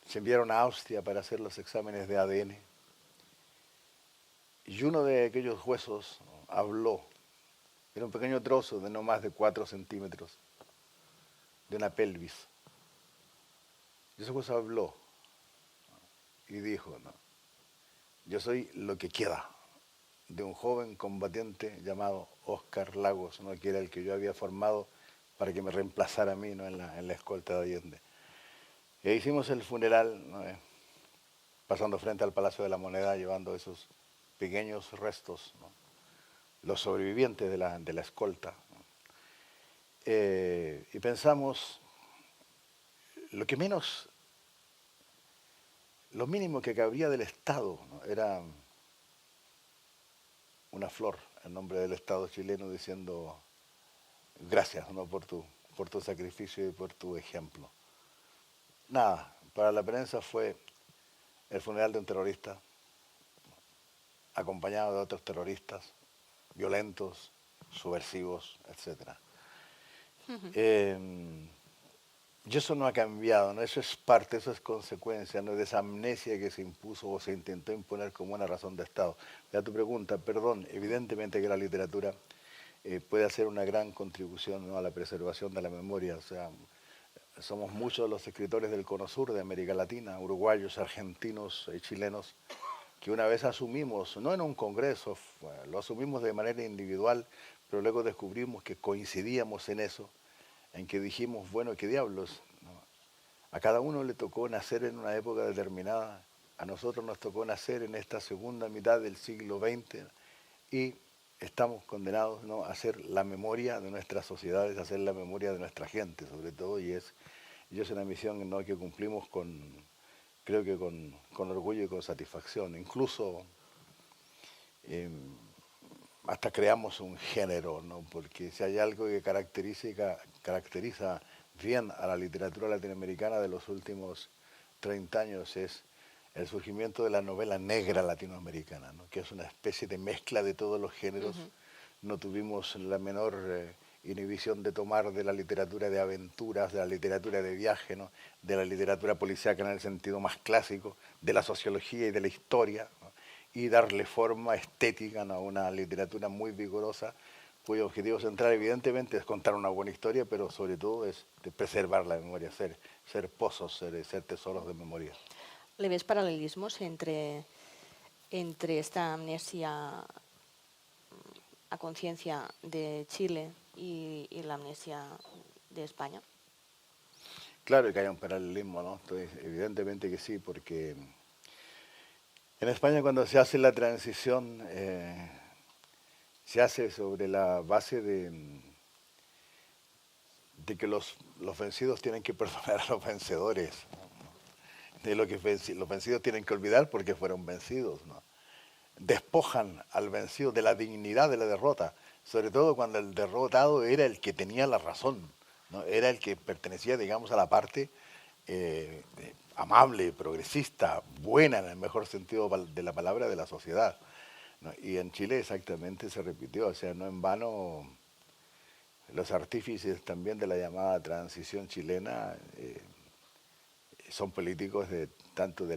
se enviaron a Austria para hacer los exámenes de ADN. Y uno de aquellos huesos, ¿no?, habló. Era un pequeño trozo de no más de 4 centímetros de una pelvis. Y ese hueso habló y dijo, ¿no?, yo soy lo que queda de un joven combatiente llamado Óscar Lagos, ¿no?, que era el que yo había formado para que me reemplazara a mí, ¿no?, en la escolta de Allende. E hicimos el funeral, ¿no?, pasando frente al Palacio de la Moneda, llevando esos pequeños restos, ¿no?, los sobrevivientes de la escolta. Y pensamos, lo mínimo que cabría del Estado, ¿no?, era una flor en nombre del Estado chileno diciendo gracias, ¿no?, por tu sacrificio y por tu ejemplo. Nada, para la prensa fue el funeral de un terrorista, acompañado de otros terroristas violentos, subversivos, etc. Y eso no ha cambiado, ¿no? Eso es parte, eso es consecuencia, ¿no?, de esa amnesia que se impuso o se intentó imponer como una razón de Estado. Ya tu pregunta, perdón, evidentemente que la literatura puede hacer una gran contribución, ¿no?, a la preservación de la memoria. O sea, somos muchos los escritores del Cono Sur de América Latina, uruguayos, argentinos y chilenos, que una vez asumimos, no en un congreso, lo asumimos de manera individual, pero luego descubrimos que coincidíamos en eso, en que dijimos, bueno, qué diablos, ¿no?, a cada uno le tocó nacer en una época determinada, a nosotros nos tocó nacer en esta segunda mitad del siglo XX y estamos condenados, ¿no?, a hacer la memoria de nuestras sociedades, a hacer la memoria de nuestra gente, sobre todo, y es una misión, ¿no?, que cumplimos creo que con orgullo y con satisfacción. Incluso hasta creamos un género, ¿no?, porque si hay algo que caracteriza bien a la literatura latinoamericana de los últimos 30 años es el surgimiento de la novela negra latinoamericana, ¿no?, que es una especie de mezcla de todos los géneros. No tuvimos la menor inhibición de tomar de la literatura de aventuras, de la literatura de viaje, ¿no?, de la literatura policíaca en el sentido más clásico, de la sociología y de la historia, ¿no?, y darle forma estética, ¿no?, a una literatura muy vigorosa, cuyo objetivo central evidentemente es contar una buena historia, pero sobre todo es de preservar la memoria, ser pozos, ser tesoros de memoria. ¿Le ves paralelismos entre esta amnesia a conciencia de Chile y la amnesia de España? Claro que hay un paralelismo, ¿no? Evidentemente que sí, porque en España cuando se hace la transición se hace sobre la base de que los vencidos tienen que perdonar a los vencedores, ¿no?, de lo que los vencidos tienen que olvidar porque fueron vencidos, ¿no? Despojan al vencido de la dignidad de la derrota, sobre todo cuando el derrotado era el que tenía la razón, ¿no?, era el que pertenecía, digamos, a la parte amable, progresista, buena en el mejor sentido de la palabra de la sociedad, ¿no? Y en Chile exactamente se repitió, o sea, no en vano los artífices también de la llamada transición chilena son políticos tanto de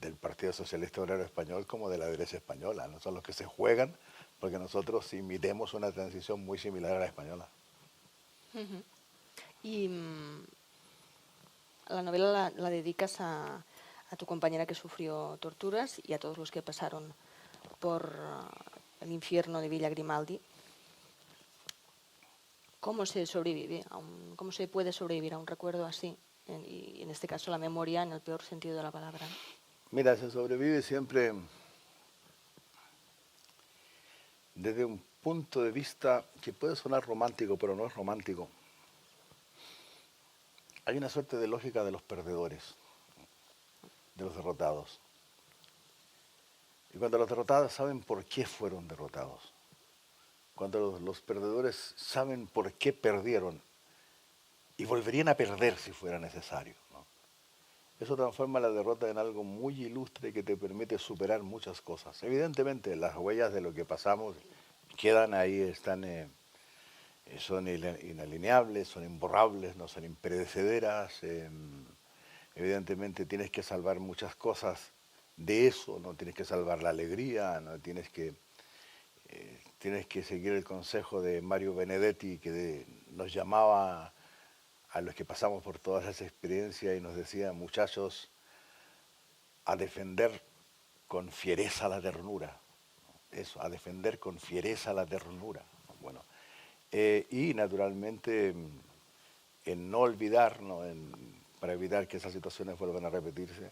del Partido Socialista Obrero Español como de la derecha española, no son los que se juegan porque nosotros imitemos una transición muy similar a la española. Y la novela la dedicas a tu compañera que sufrió torturas y a todos los que pasaron por el infierno de Villa Grimaldi. ¿Cómo se sobrevive? ¿Cómo se puede sobrevivir a un recuerdo así? Y en este caso la memoria en el peor sentido de la palabra. Mira, se sobrevive siempre desde un punto de vista que puede sonar romántico, pero no es romántico. Hay una suerte de lógica de los perdedores, de los derrotados. Y cuando los derrotados saben por qué fueron derrotados, cuando los perdedores saben por qué perdieron y volverían a perder si fuera necesario, ¿no? Eso transforma la derrota en algo muy ilustre que te permite superar muchas cosas. Evidentemente, las huellas de lo que pasamos quedan ahí, son inalineables, son imborrables, no son imperecederas. Evidentemente tienes que salvar muchas cosas de eso, no tienes que salvar la alegría, no tienes que seguir el consejo de Mario Benedetti que nos llamaba a los que pasamos por todas esas experiencias y nos decía, muchachos, a defender con fiereza la ternura. Eso, a defender con fiereza la ternura. Bueno, y naturalmente en no olvidar, ¿no? Para evitar que esas situaciones vuelvan a repetirse,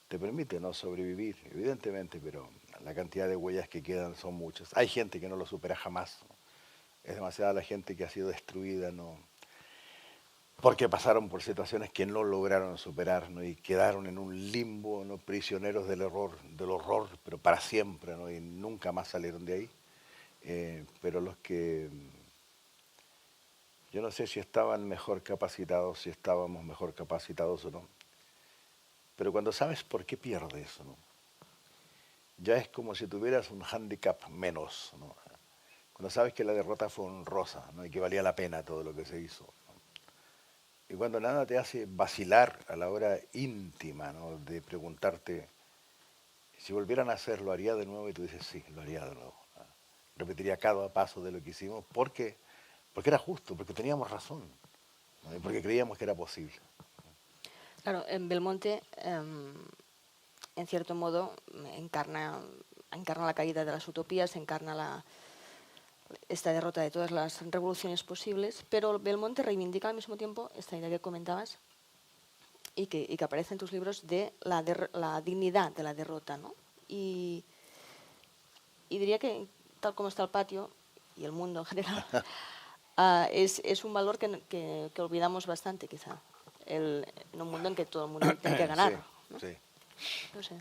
te permite no sobrevivir, evidentemente, pero la cantidad de huellas que quedan son muchas. Hay gente que no lo supera jamás, ¿no? Es demasiada la gente que ha sido destruida, ¿no? Porque pasaron por situaciones que no lograron superar, ¿no? Y quedaron en un limbo, ¿no? Prisioneros del horror, pero para siempre, ¿no? Y nunca más salieron de ahí. Pero los que, yo no sé si estaban mejor capacitados, si estábamos mejor capacitados o no, pero cuando sabes por qué pierdes, ¿no? Ya es como si tuvieras un hándicap menos, ¿no? Cuando sabes que la derrota fue honrosa, ¿no? Y que valía la pena todo lo que se hizo, ¿no? Y cuando nada te hace vacilar a la hora íntima, ¿no? De preguntarte, si volvieran a hacer, ¿lo haría de nuevo? Y tú dices, sí, lo haría de nuevo, ¿no? Repetiría cada paso de lo que hicimos porque era justo, porque teníamos razón, ¿no? Y porque creíamos que era posible. Claro, en Belmonte, en cierto modo, encarna la caída de las utopías, encarna esta derrota de todas las revoluciones posibles, pero Belmonte reivindica al mismo tiempo esta idea que comentabas y que aparece en tus libros de la dignidad de la derrota, ¿no? Y diría que, tal como está el patio y el mundo en general, es un valor que olvidamos bastante, quizá. En un mundo en que todo el mundo tiene que ganar, ¿no? Sí. No sé.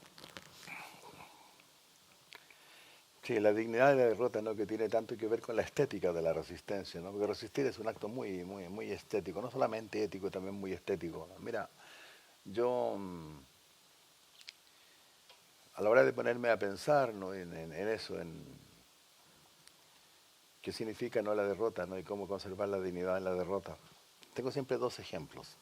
Sí, la dignidad de la derrota, ¿no? Que tiene tanto que ver con la estética de la resistencia, ¿no? Porque resistir es un acto muy, muy, muy estético, no solamente ético, también muy estético, ¿no? Mira, yo a la hora de ponerme a pensar, ¿no? en eso, en qué significa, ¿no? La derrota, ¿no? Y cómo conservar la dignidad en la derrota, tengo siempre dos ejemplos.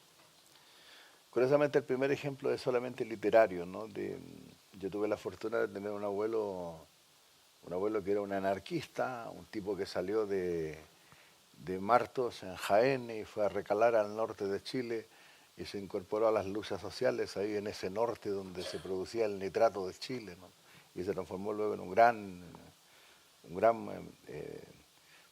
Curiosamente, el primer ejemplo es solamente literario, ¿no? Yo tuve la fortuna de tener un abuelo que era un anarquista, un tipo que salió de Martos en Jaén y fue a recalar al norte de Chile y se incorporó a las luchas sociales ahí en ese norte donde se producía el nitrato de Chile, ¿no? Y se transformó luego en un gran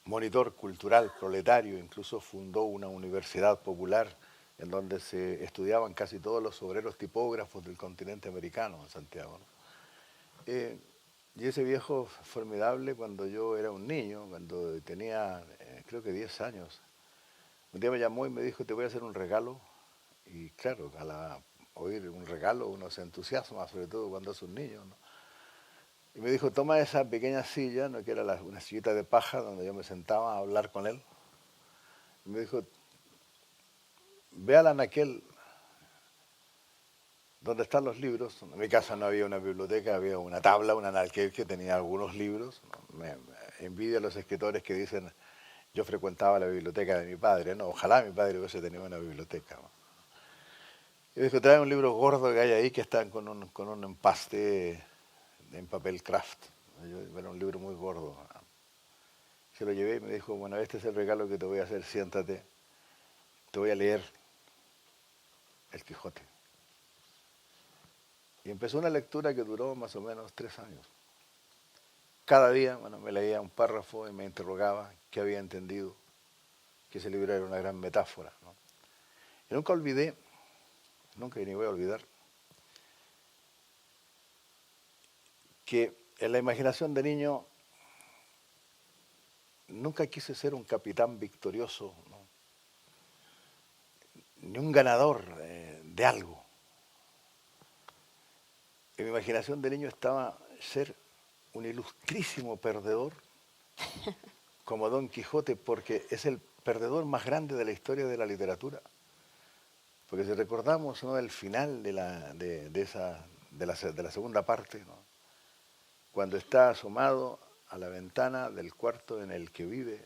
monitor cultural proletario, incluso fundó una universidad popular en donde se estudiaban casi todos los obreros tipógrafos del continente americano, en Santiago, ¿no? Y ese viejo formidable, cuando yo era un niño, cuando tenía creo que 10 años, un día me llamó y me dijo, te voy a hacer un regalo. Y claro, oír un regalo uno se entusiasma, sobre todo cuando es un niño, ¿no? Y me dijo, toma esa pequeña silla, ¿no? Que era una sillita de paja donde yo me sentaba a hablar con él. Y me dijo, ve al anaquel donde están los libros. En mi casa no había una biblioteca, había una tabla, un anaquel que tenía algunos libros, ¿no? Me envidio a los escritores que dicen, yo frecuentaba la biblioteca de mi padre, ¿no? Ojalá mi padre hubiese tenido una biblioteca, ¿no? Y dijo, trae un libro gordo que hay ahí que están con un empaste en papel craft. Era un libro muy gordo. Se lo llevé y me dijo, bueno, este es el regalo que te voy a hacer, siéntate, te voy a leer El Quijote. Y empezó una lectura que duró más o menos 3 años. Cada día, bueno, me leía un párrafo y me interrogaba qué había entendido, que ese libro era una gran metáfora, ¿no? Y nunca olvidé, nunca ni voy a olvidar, que en la imaginación de niño nunca quise ser un capitán victorioso, ¿no? Ni un ganador de algo. En mi imaginación de niño estaba ser un ilustrísimo perdedor como Don Quijote, porque es el perdedor más grande de la historia de la literatura. Porque si recordamos, ¿no?, el final de la segunda parte, ¿no?, cuando está asomado a la ventana del cuarto en el que vive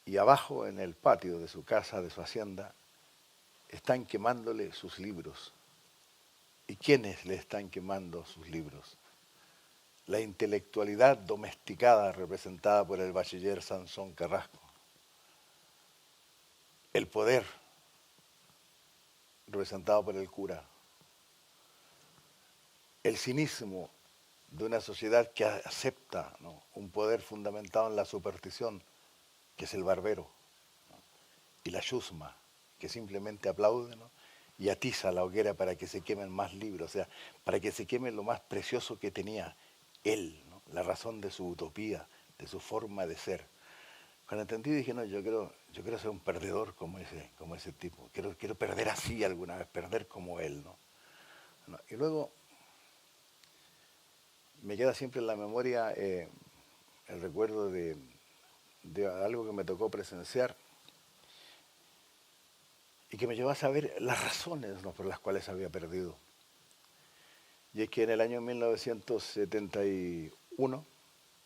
y abajo en el patio de su casa, de su hacienda, están quemándole sus libros. ¿Y quiénes le están quemando sus libros? La intelectualidad domesticada representada por el bachiller Sansón Carrasco. El poder representado por el cura. El cinismo de una sociedad que acepta, ¿no?, un poder fundamentado en la superstición, que es el barbero, ¿no?, y la chusma, que simplemente aplaude, ¿no?, y atiza la hoguera para que se quemen más libros, o sea, para que se queme lo más precioso que tenía él, ¿no?, la razón de su utopía, de su forma de ser. Cuando entendí dije, no, yo quiero ser un perdedor como ese tipo, quiero perder así alguna vez, perder como él, ¿no? Y luego me queda siempre en la memoria el recuerdo de algo que me tocó presenciar y que me llevó a saber las razones, ¿no?, por las cuales había perdido. Y es que en el año 1971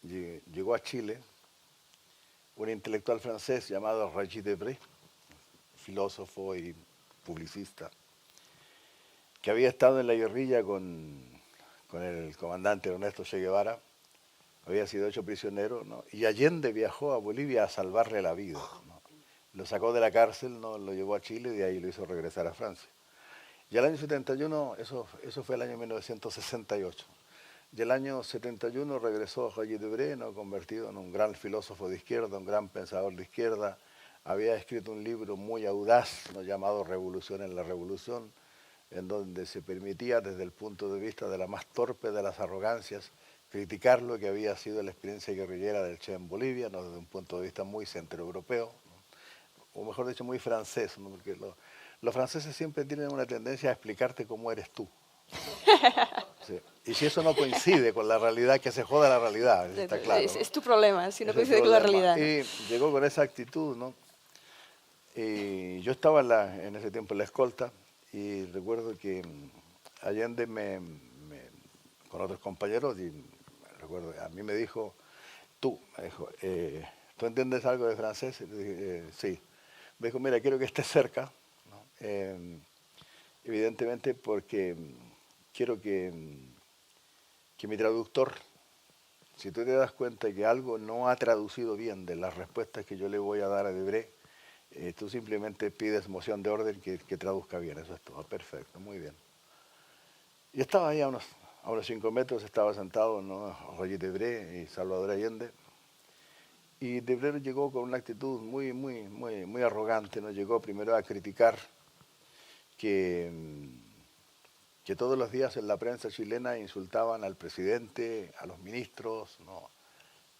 llegó a Chile un intelectual francés llamado Regis Debray, filósofo y publicista, que había estado en la guerrilla con el comandante Ernesto Che Guevara, había sido hecho prisionero, ¿no?, y Allende viajó a Bolivia a salvarle la vida, ¿no? Lo sacó de la cárcel, ¿no?, lo llevó a Chile y de ahí lo hizo regresar a Francia. Y el año 71, eso fue el año 1968. Y el año 71 regresó Regis Debray, ¿no?, convertido en un gran filósofo de izquierda, un gran pensador de izquierda. Había escrito un libro muy audaz, ¿no?, llamado Revolución en la Revolución, en donde se permitía, desde el punto de vista de la más torpe de las arrogancias, criticar lo que había sido la experiencia guerrillera del Che en Bolivia, ¿no?, desde un punto de vista muy centroeuropeo, ¿no?, o mejor dicho, muy francés, ¿no?, porque los franceses siempre tienen una tendencia a explicarte cómo eres tú. Sí. Y si eso no coincide con la realidad, que se joda la realidad, está claro, ¿no? Es tu problema, si no Es el coincide con la problema. realidad, ¿no? Y llegó con esa actitud, ¿no? Y yo estaba en ese tiempo en la escolta y recuerdo que Allende con otros compañeros, y recuerdo, a mí me dijo, ¿tú entiendes algo de francés? Y le dije, sí. Me dijo, mira, quiero que estés cerca, ¿no? Evidentemente porque quiero que mi traductor, si tú te das cuenta que algo no ha traducido bien de las respuestas que yo le voy a dar a Debré, tú simplemente pides moción de orden que traduzca bien, eso es todo, perfecto, muy bien. Y estaba ahí a unos 5 metros, estaba sentado, ¿no?, Regis Debray y Salvador Allende, y Debré llegó con una actitud muy arrogante, ¿no? Llegó primero a criticar que todos los días en la prensa chilena insultaban al presidente, a los ministros, ¿no?,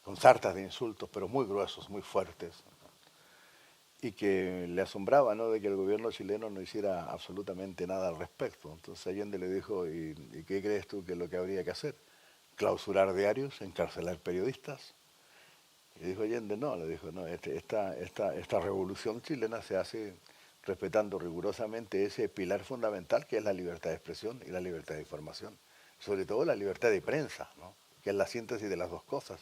con sartas de insultos, pero muy gruesos, muy fuertes, ¿no?, y que le asombraba, ¿no?, de que el gobierno chileno no hiciera absolutamente nada al respecto. Entonces Allende le dijo, ¿y qué crees tú que es lo que habría que hacer? ¿Clausurar diarios? ¿Encarcelar periodistas? Y dijo Allende, no, le dijo, no, esta revolución chilena se hace respetando rigurosamente ese pilar fundamental que es la libertad de expresión y la libertad de información, sobre todo la libertad de prensa, ¿no?, que es la síntesis de las dos cosas.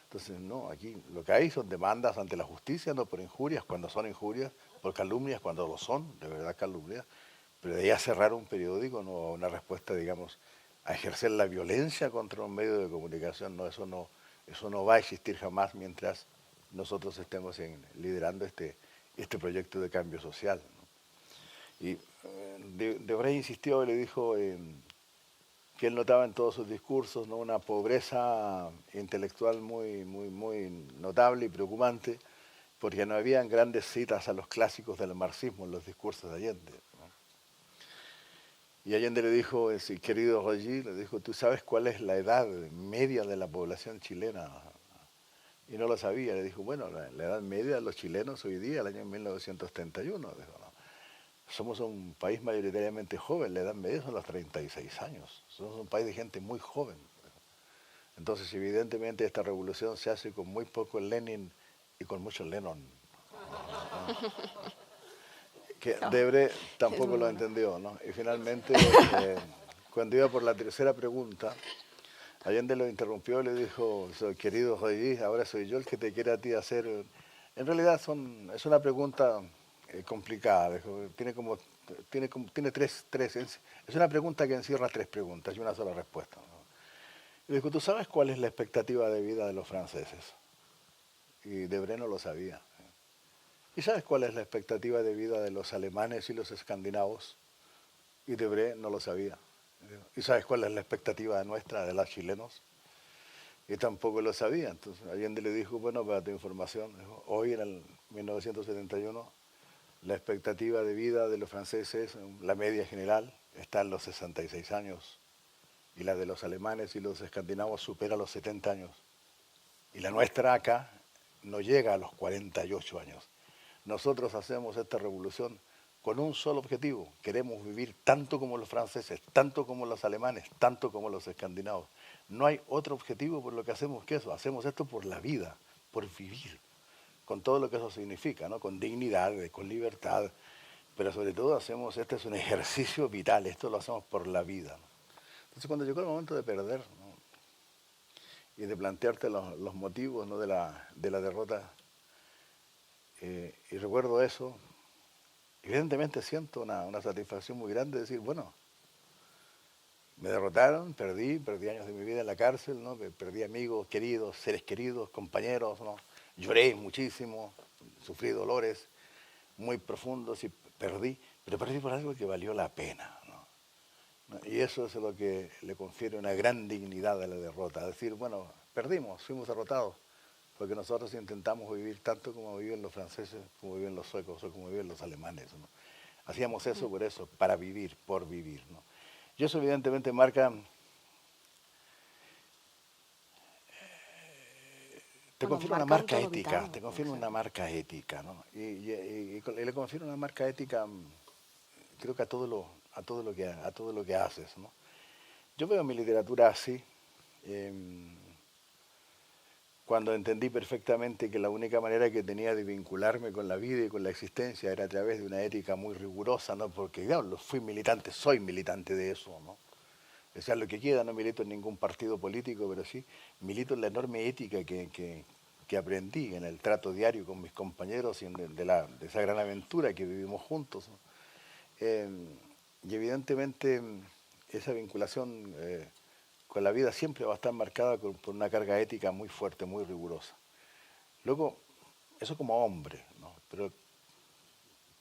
Entonces, no, aquí lo que hay son demandas ante la justicia, no por injurias cuando son injurias, por calumnias cuando lo son, de verdad calumnias, Pero de ahí a cerrar un periódico, no una respuesta, digamos, a ejercer la violencia contra un medio de comunicación, no, eso no va a existir jamás mientras nosotros estemos liderando este proyecto de cambio social, ¿no? Y Debray insistió y le dijo que él notaba en todos sus discursos, ¿no?, una pobreza intelectual muy notable y preocupante, porque no habían grandes citas a los clásicos del marxismo en los discursos de Allende, ¿no? Y Allende le dijo, sí, querido Roger, le dijo, ¿tú sabes cuál es la edad media de la población chilena? Y no lo sabía. Le dijo, bueno, la edad media de los chilenos hoy día, el año 1931, dijo, ¿no? Somos un país mayoritariamente joven, la edad media son los 36 años. Somos un país de gente muy joven. Entonces, evidentemente, esta revolución se hace con muy poco Lenin y con mucho Lennon, ¿no? Que No, Debre es tampoco muy lo bueno. entendió, ¿no? Y finalmente, cuando iba por la tercera pregunta, Allende lo interrumpió y le dijo, querido Roger, ahora soy yo el que te quiere a ti hacer. En realidad es una pregunta complicada, dijo, tiene tres, es una pregunta que encierra tres preguntas y una sola respuesta, ¿no? Y dijo, ¿tú sabes cuál es la expectativa de vida de los franceses? Y Debré no lo sabía. ¿Y sabes cuál es la expectativa de vida de los alemanes y los escandinavos? Y Debré no lo sabía. ¿Y sabes cuál es la expectativa nuestra, de los chilenos? Y tampoco lo sabía. Entonces Allende le dijo, bueno, para tu información, dijo, hoy en el 1971, la expectativa de vida de los franceses, la media general, está en los 66 años. Y la de los alemanes y los escandinavos supera los 70 años. Y la nuestra acá no llega a los 48 años. Nosotros hacemos esta revolución con un solo objetivo. Queremos vivir tanto como los franceses, tanto como los alemanes, tanto como los escandinavos. No hay otro objetivo por lo que hacemos que eso. Hacemos esto por la vida, por vivir, con todo lo que eso significa, ¿no? Con dignidad, con libertad. Pero sobre todo este es un ejercicio vital, esto lo hacemos por la vida, ¿no? Entonces cuando llegó el momento de perder, ¿no?, y de plantearte los motivos, ¿no?, de la derrota, y recuerdo eso, evidentemente siento una satisfacción muy grande de decir, bueno, me derrotaron, perdí años de mi vida en la cárcel, ¿no? Perdí amigos queridos, seres queridos, compañeros, ¿no? Lloré muchísimo, sufrí dolores muy profundos y pero perdí por algo que valió la pena, ¿no? Y eso es lo que le confiere una gran dignidad a la derrota, decir, bueno, perdimos, fuimos derrotados, porque nosotros intentamos vivir tanto como viven los franceses, como viven los suecos o como viven los alemanes, ¿no? Hacíamos eso por eso, para vivir, por vivir, ¿no? Y eso evidentemente marca, te Bueno, confiere una marca un marca tono ética, vital. te confiere una Exacto. marca ética, ¿no? Y le confiere una marca ética, creo que a todo lo que haces, ¿no? Yo veo mi literatura así, cuando entendí perfectamente que la única manera que tenía de vincularme con la vida y con la existencia era a través de una ética muy rigurosa, ¿no? Porque, digamos, fui militante, soy militante de eso, ¿no? O sea, lo que queda, no milito en ningún partido político, pero sí milito en la enorme ética que aprendí en el trato diario con mis compañeros y de esa gran aventura que vivimos juntos, ¿no? Eh, y evidentemente esa vinculación con la vida siempre va a estar marcada por una carga ética muy fuerte, muy rigurosa. Luego, eso como hombre, ¿no? Pero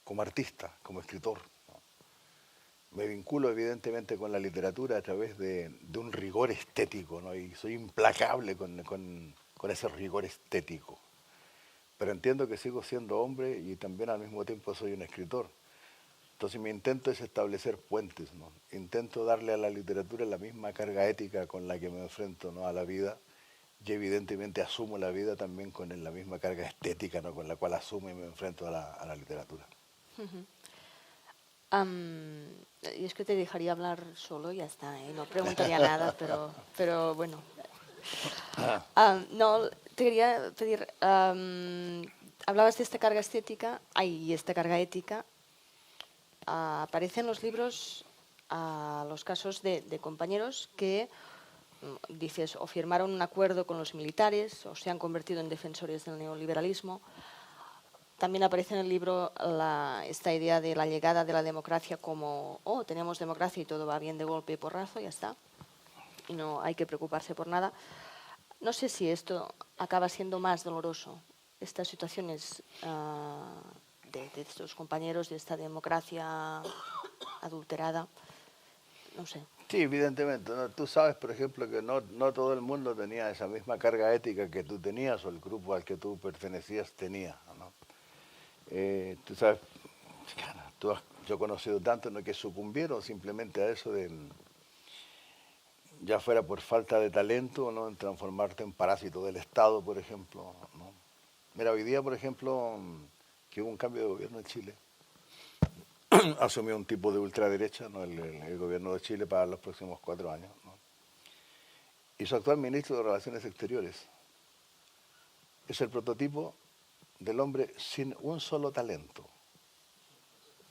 como artista, como escritor, ¿no?, me vinculo evidentemente con la literatura a través de un rigor estético, ¿no? Y soy implacable con ese rigor estético. Pero entiendo que sigo siendo hombre y también al mismo tiempo soy un escritor. Entonces mi intento es establecer puentes, ¿no? Intento darle a la literatura la misma carga ética con la que me enfrento, ¿no?, a la vida, y evidentemente asumo la vida también con la misma carga estética, ¿no?, con la cual asumo y me enfrento a la literatura. Y es que te dejaría hablar solo y ya está, ¿eh? No preguntaría nada, pero bueno. No, te quería pedir, hablabas de esta carga estética, y esta carga ética. Aparece en los libros los casos de compañeros que, dices, o firmaron un acuerdo con los militares o se han convertido en defensores del neoliberalismo, también aparece en el libro esta idea de la llegada de la democracia como, oh, tenemos democracia y todo va bien de golpe y porrazo, ya está, y no hay que preocuparse por nada. No sé si esto acaba siendo más doloroso, estas situaciones de estos compañeros, de esta democracia adulterada, no sé. Sí, evidentemente, ¿no? Tú sabes, por ejemplo, que no todo el mundo tenía esa misma carga ética que tú tenías o el grupo al que tú pertenecías tenía, ¿no? Tú sabes, claro, yo he conocido tantos, ¿no?, que sucumbieron simplemente a eso de, ya fuera por falta de talento, ¿no?, en transformarte en parásito del Estado, por ejemplo, ¿no? Mira, hoy día, por ejemplo, que hubo un cambio de gobierno en Chile, asumió un tipo de ultraderecha, ¿no?, el gobierno de Chile para los próximos 4 años, ¿no? Y su actual ministro de Relaciones Exteriores es el prototipo del hombre sin un solo talento,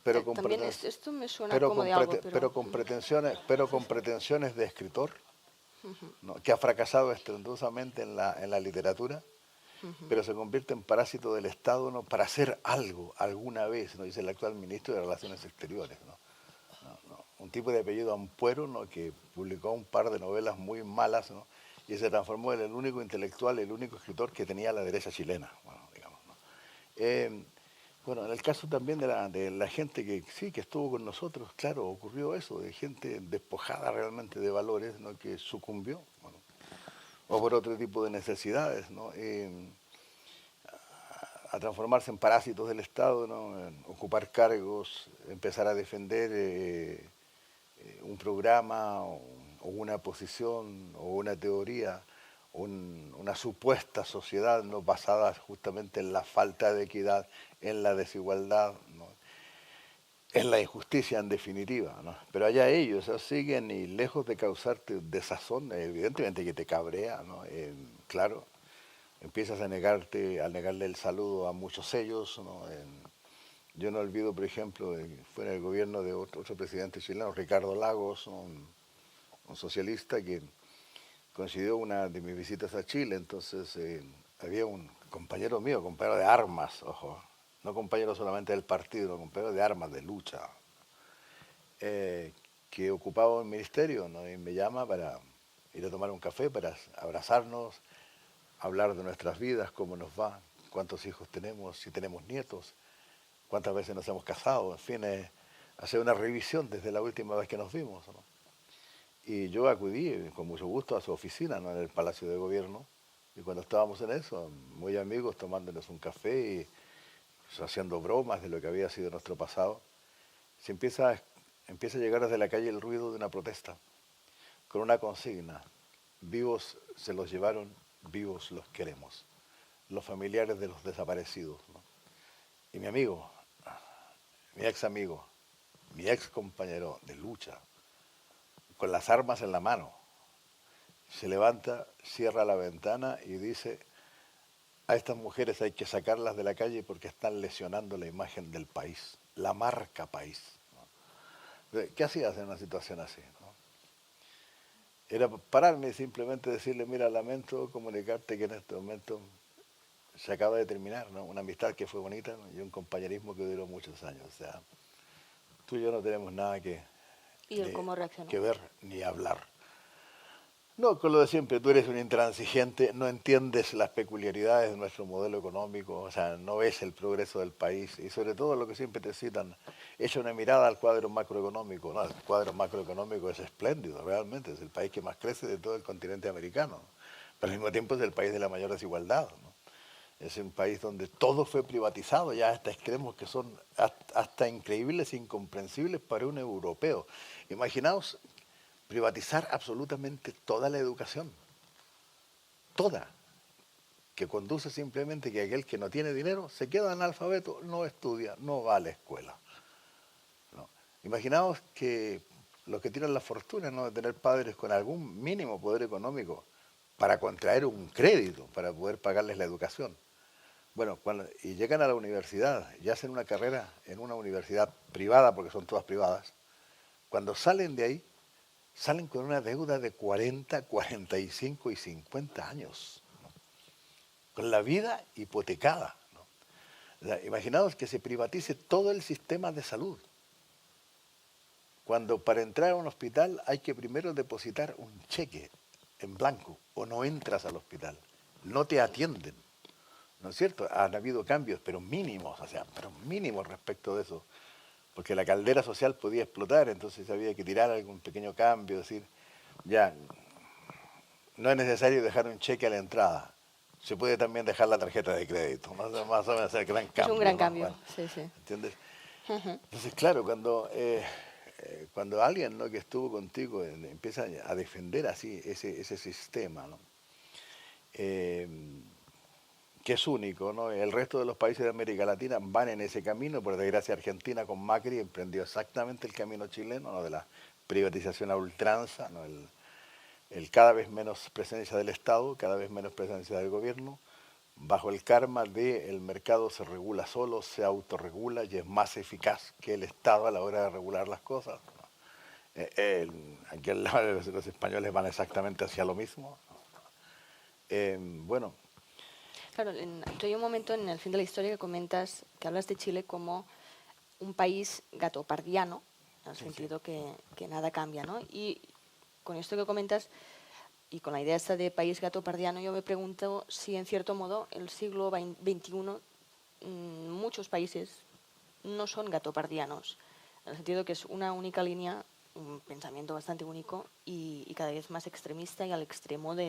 pero con, También esto me suena como de algo, pero con pretensiones de escritor, ¿no?, que ha fracasado estrepitosamente en la literatura, pero se convierte en parásito del Estado, ¿no?, para hacer algo alguna vez, ¿no?, dice el actual ministro de Relaciones Exteriores, ¿no? Un tipo de apellido Ampuero, ¿no?, que publicó un par de novelas muy malas, ¿no?, y se transformó en el único intelectual, el único escritor que tenía la derecha chilena, bueno, digamos, ¿no? Bueno, en el caso también de la gente que sí, que estuvo con nosotros, claro, ocurrió eso, de gente despojada realmente de valores, ¿no?, que sucumbió, bueno, o por otro tipo de necesidades, ¿no?, a transformarse en parásitos del Estado, ¿no?, en ocupar cargos, empezar a defender un programa o una posición o una teoría, una supuesta sociedad, ¿no?, basada justamente en la falta de equidad, en la desigualdad, ¿no?, en la injusticia en definitiva, ¿no? Pero allá ellos, ¿no?, siguen y lejos de causarte desazón, evidentemente que te cabrea, ¿no? Claro, empiezas a negarle el saludo a muchos ellos, ¿no? Yo no olvido, por ejemplo, fue en el gobierno de otro presidente chileno, Ricardo Lagos, un socialista que coincidió una de mis visitas a Chile, entonces había un compañero mío, compañero de armas, ojo, no compañero solamente del partido, no, compañero de armas, de lucha, que ocupaba un ministerio, ¿no?, y me llama para ir a tomar un café, para abrazarnos, hablar de nuestras vidas, cómo nos va, cuántos hijos tenemos, si tenemos nietos, cuántas veces nos hemos casado, en fin, hacer una revisión desde la última vez que nos vimos, ¿no? Y yo acudí con mucho gusto a su oficina, ¿no?, en el Palacio de Gobierno, y cuando estábamos en eso, muy amigos, tomándonos un café y pues, haciendo bromas de lo que había sido nuestro pasado, se empieza a llegar desde la calle el ruido de una protesta, con una consigna: vivos se los llevaron, vivos los queremos, los familiares de los desaparecidos, ¿no? Y mi amigo, mi ex amigo, mi ex compañero de lucha, con las armas en la mano, se levanta, cierra la ventana y dice: a estas mujeres hay que sacarlas de la calle porque están lesionando la imagen del país, la marca país, ¿no? ¿Qué hacías en una situación así, no? Era pararme y simplemente decirle: mira, lamento comunicarte que en este momento se acaba de terminar, ¿no?, una amistad que fue bonita, ¿no?, y un compañerismo que duró muchos años. O sea, tú y yo no tenemos nada ¿Y él cómo reaccionó? que ver ni hablar. No, con lo de siempre, tú eres un intransigente, no entiendes las peculiaridades de nuestro modelo económico, o sea, no ves el progreso del país y sobre todo lo que siempre te citan, echa una mirada al cuadro macroeconómico. No, el cuadro macroeconómico es espléndido, realmente, es el país que más crece de todo el continente americano, pero al mismo tiempo es el país de la mayor desigualdad, ¿no? Es un país donde todo fue privatizado, ya hasta extremos que son hasta increíbles e incomprensibles para un europeo. Imaginaos privatizar absolutamente toda la educación, toda, que conduce simplemente que aquel que no tiene dinero se queda analfabeto, no estudia, no va a la escuela, ¿no? Imaginaos que los que tienen la fortuna, ¿no?, de tener padres con algún mínimo poder económico para contraer un crédito para poder pagarles la educación. Bueno, y llegan a la universidad y hacen una carrera en una universidad privada, porque son todas privadas, cuando salen de ahí, salen con una deuda de 40, 45 y 50 años, ¿no?, con la vida hipotecada, ¿no? O sea, imaginaos que se privatice todo el sistema de salud, cuando para entrar a un hospital hay que primero depositar un cheque en blanco o no entras al hospital, no te atienden, ¿no es cierto? Han habido cambios, pero mínimos, o sea, pero mínimos respecto de eso, porque la caldera social podía explotar, entonces había que tirar algún pequeño cambio, decir, ya, no es necesario dejar un cheque a la entrada, se puede también dejar la tarjeta de crédito, más o menos el gran Es cambio, un gran ¿no? cambio, Bueno, sí, sí. ¿entiendes? Entonces, claro, cuando alguien, ¿no?, que estuvo contigo empieza a defender así ese sistema, ¿no?, eh, que es único, ¿no? El resto de los países de América Latina van en ese camino. Por desgracia, Argentina con Macri emprendió exactamente el camino chileno, ¿no?, de la privatización a ultranza, ¿no?, el cada vez menos presencia del Estado, cada vez menos presencia del gobierno, bajo el karma de el mercado se regula solo, se autorregula y es más eficaz que el Estado a la hora de regular las cosas, ¿no? Aquí al lado los españoles van exactamente hacia lo mismo. Bueno, Claro, hay un momento en el fin de la historia que comentas, que hablas de Chile como un país gatopardiano, en el sentido que nada cambia, ¿no? Y con esto que comentas, y con la idea esta de país gatopardiano, yo me pregunto si en cierto modo el siglo XXI muchos países no son gatopardianos, en el sentido que es una única línea, un pensamiento bastante único y cada vez más extremista y al extremo al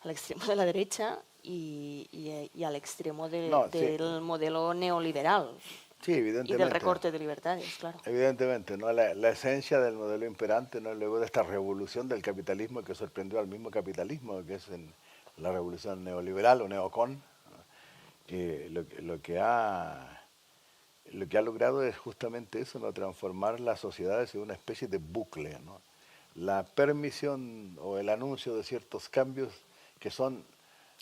extremo de la derecha y al extremo no, sí, del modelo neoliberal sí, y del evidentemente. recorte de libertades, claro. Evidentemente, ¿no? La esencia del modelo imperante, ¿no?, luego de esta revolución del capitalismo que sorprendió al mismo capitalismo, que es en la revolución neoliberal o neocon, ¿no?, que lo que ha logrado es justamente eso, ¿no?, transformar las sociedades en una especie de bucle, ¿no? La permisión o el anuncio de ciertos cambios que son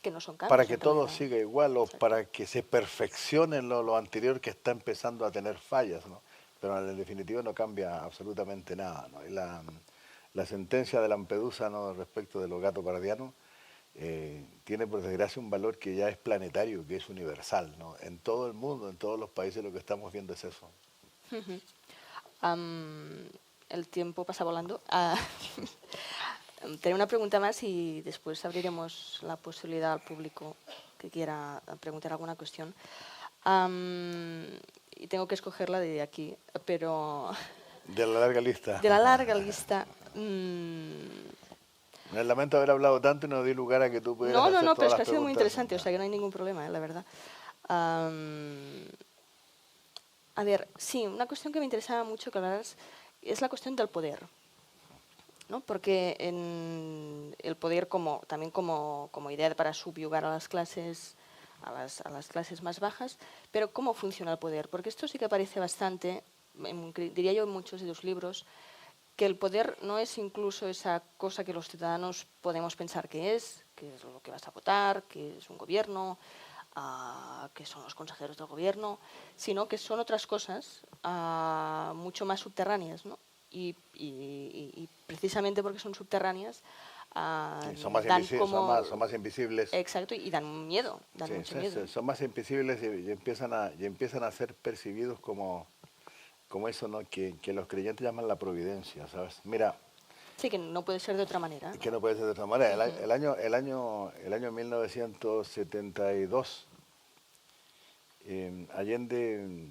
Que no son para cambios que en todo realidad. siga igual o Exacto. para que se perfeccione lo anterior que está empezando a tener fallas, ¿no? Pero en definitiva no cambia absolutamente nada, ¿no? Y la sentencia de Lampedusa, ¿no?, respecto de los gatos pardianos tiene por desgracia un valor que ya es planetario, que es universal, ¿no? En todo el mundo, en todos los países lo que estamos viendo es eso. El tiempo pasa volando. Tengo una pregunta más y después abriremos la posibilidad al público que quiera preguntar alguna cuestión. Y tengo que escogerla de aquí, pero De la larga lista. de la larga lista. Me lamento haber hablado tanto y no di lugar a que tú pudieras hacer No, pero todas es que las ha sido muy preguntas. interesante, o sea que no hay ningún problema, la verdad. A ver, sí, una cuestión que me interesaba mucho que hablaras es la cuestión del poder, ¿no? Porque el poder también como idea para subyugar a las clases a las clases más bajas, pero ¿cómo funciona el poder? Porque esto sí que aparece bastante, diría yo en muchos de los libros, que el poder no es incluso esa cosa que los ciudadanos podemos pensar que es lo que vas a votar, que es un gobierno, que son los consejeros del gobierno, sino que son otras cosas mucho más subterráneas, ¿no? Y precisamente porque son subterráneas, Sí, son más dan como... son más invisibles. Exacto, y dan miedo, dan Sí, mucho miedo. son más invisibles y empiezan a ser percibidos como eso, ¿no?, que los creyentes llaman la providencia, ¿sabes? Mira, Sí, que no puede ser de otra manera, que ¿no? no puede ser de otra manera. El año 1972, Allende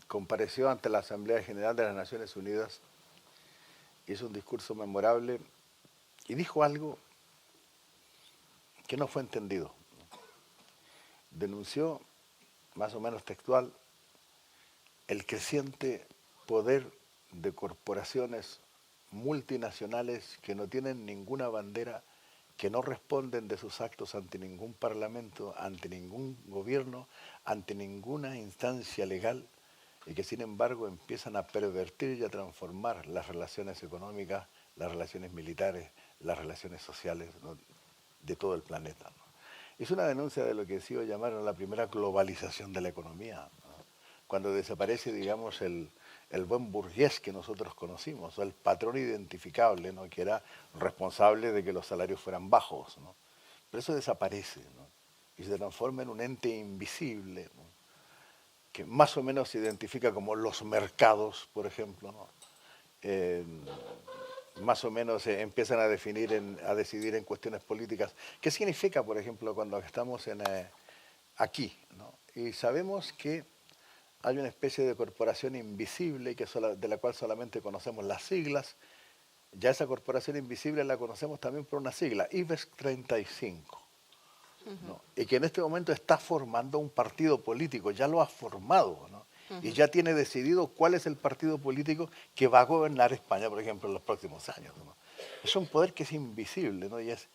compareció ante la Asamblea General de las Naciones Unidas, hizo un discurso memorable y dijo algo que no fue entendido. Denunció, más o menos textual, el creciente poder de corporaciones multinacionales que no tienen ninguna bandera, que no responden de sus actos ante ningún parlamento, ante ningún gobierno, ante ninguna instancia legal, y que sin embargo empiezan a pervertir y a transformar las relaciones económicas, las relaciones militares, las relaciones sociales, ¿no?, de todo el planeta, ¿no? Es una denuncia de lo que se iba a llamar la primera globalización de la economía, ¿no?, cuando desaparece, digamos, el buen burgués que nosotros conocimos, o el patrón identificable, ¿no?, que era responsable de que los salarios fueran bajos, ¿no? Pero eso desaparece, ¿no? y se transforma en un ente invisible, ¿no? Que más o menos se identifica como los mercados, por ejemplo, ¿no? Eh, Más o menos se empiezan a definir, a decidir en cuestiones políticas. ¿Qué significa, por ejemplo, cuando estamos aquí, ¿no? Y sabemos que hay una especie de corporación invisible de la cual solamente conocemos las siglas. Ya esa corporación invisible la conocemos también por una sigla, IBEX 35. ¿No? Y que en este momento está formando un partido político, ya lo ha formado, ¿no? Y ya tiene decidido cuál es el partido político que va a gobernar España, por ejemplo, en los próximos años, ¿no? Es un poder que es invisible, ¿no? Es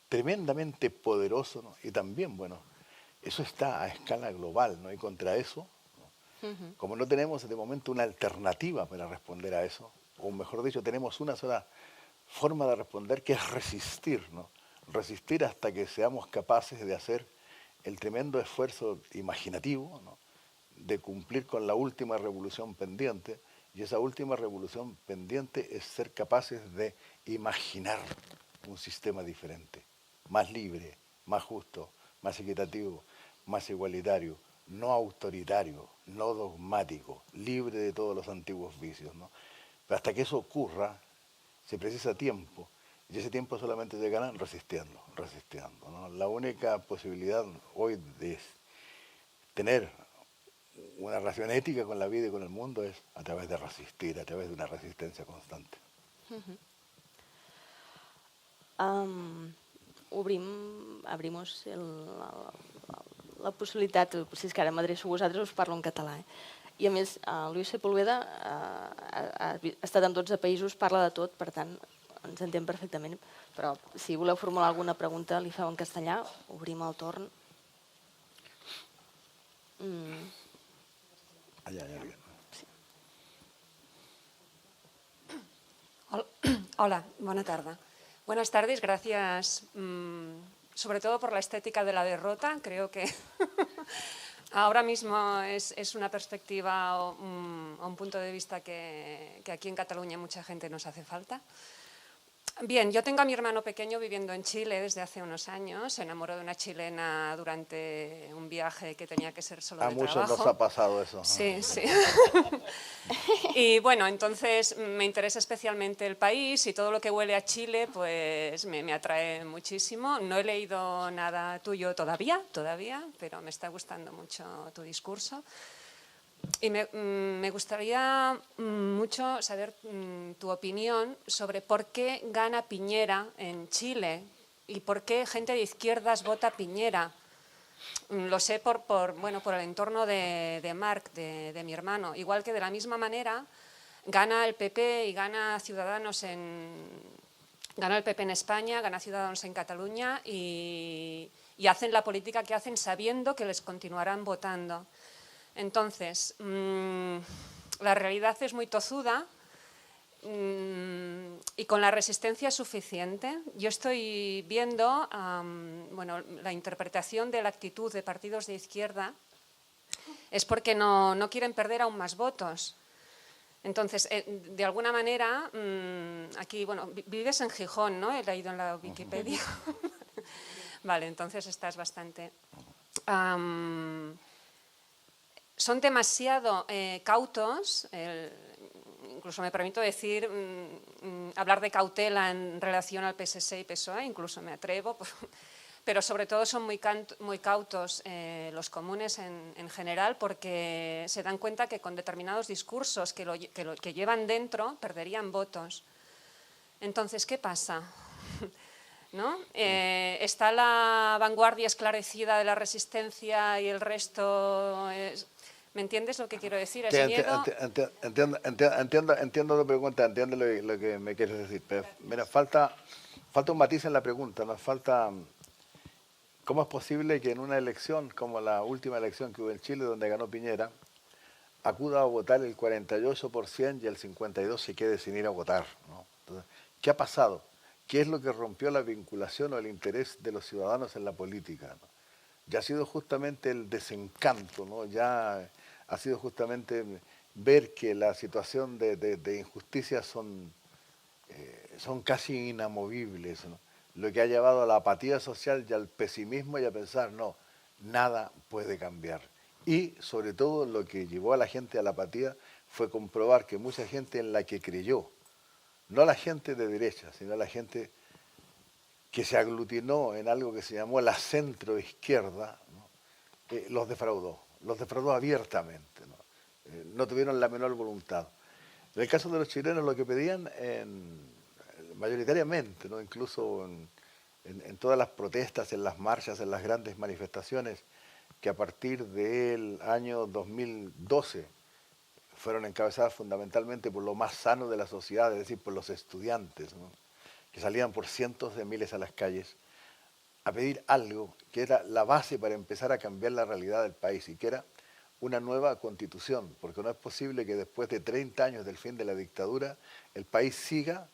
tremendamente poderoso, ¿no? Y también, bueno, eso está a escala global, ¿no? Y contra eso, ¿no? Como no tenemos de momento una alternativa para responder a eso, o mejor dicho, tenemos una sola forma de responder, que es resistir, ¿no? Resistir hasta que seamos capaces de hacer el tremendo esfuerzo imaginativo, ¿no? De cumplir con la última revolución pendiente, y esa última revolución pendiente es ser capaces de imaginar un sistema diferente, más libre, más justo, más equitativo, más igualitario, no autoritario, no dogmático, libre de todos los antiguos vicios, ¿no? Pero hasta que eso ocurra, se precisa tiempo, y ese tiempo solamente se gana resistiendo, resistiendo, ¿no? La única posibilidad hoy de tener una relación ética con la vida y con el mundo es a través de resistir, a través de una resistencia constante. Abrimos la possibilitat, si és que ara m'adreço a vosaltres, us parlo en català. I a més, Lluís Sepúlveda ha estat en 12 països, parla de tot, per tant, ens entén perfectament. Però si voleu formular alguna pregunta, li feu en castellà, obrim el torn. Allá, allá. Sí. Hola, buena tarde. Buenas tardes, gracias sobre todo por la estética de la derrota. Creo que ahora mismo es una perspectiva o un punto de vista que aquí en Cataluña mucha gente nos hace falta. Bien, yo tengo a mi hermano pequeño viviendo en Chile desde hace unos años. Se enamoró de una chilena durante un viaje que tenía que ser solo de trabajo. A muchos nos ha pasado eso. Sí, sí. Y bueno, entonces me interesa especialmente el país y todo lo que huele a Chile, pues me atrae muchísimo. No he leído nada tuyo todavía, pero me está gustando mucho tu discurso. Y me gustaría mucho saber tu opinión sobre por qué gana Piñera en Chile y por qué gente de izquierdas vota Piñera. Lo sé por el entorno de Marc, de mi hermano. Igual que de la misma manera gana el PP y gana Ciudadanos gana el PP en España, gana Ciudadanos en Cataluña y hacen la política que hacen sabiendo que les continuarán votando. Entonces, la realidad es muy tozuda y con la resistencia suficiente. Yo estoy viendo la interpretación de la actitud de partidos de izquierda es porque no quieren perder aún más votos. Entonces, de alguna manera, aquí, vives en Gijón, ¿no? He leído en la Wikipedia. Vale, entonces estás bastante... son demasiado cautos, incluso me permito decir, hablar de cautela en relación al PSC y PSOE, incluso me atrevo, pero sobre todo son muy cautos los comunes en general porque se dan cuenta que con determinados discursos que llevan dentro perderían votos. Entonces, ¿qué pasa? ¿No? Está la vanguardia esclarecida de la resistencia y el resto es... ¿Me entiendes lo que quiero decir? ¿Es miedo? Entiendo tu pregunta, entiendo lo que me quieres decir. Pero, mira, falta un matiz en la pregunta, nos falta... ¿Cómo es posible que en una elección como la última elección que hubo en Chile, donde ganó Piñera, acuda a votar el 48% y el 52% se quede sin ir a votar, ¿no? Entonces, ¿qué ha pasado? ¿Qué es lo que rompió la vinculación o el interés de los ciudadanos en la política, ¿no? Ya ha sido justamente el desencanto, ¿no? Ya ha sido justamente ver que la situación de injusticia son casi inamovibles, ¿no? lo que ha llevado a la apatía social y al pesimismo y a pensar, no, nada puede cambiar. Y sobre todo lo que llevó a la gente a la apatía fue comprobar que mucha gente en la que creyó, no la gente de derecha, sino la gente que se aglutinó en algo que se llamó la centroizquierda, ¿no? Los defraudó abiertamente, ¿no? No tuvieron la menor voluntad. En el caso de los chilenos lo que pedían mayoritariamente, ¿no? Incluso en todas las protestas, en las marchas, en las grandes manifestaciones, que a partir del año 2012 fueron encabezadas fundamentalmente por lo más sano de la sociedad, es decir, por los estudiantes, ¿no? Que salían por cientos de miles a las calles a pedir algo que era la base para empezar a cambiar la realidad del país y que era una nueva constitución, porque no es posible que después de 30 años del fin de la dictadura el país siga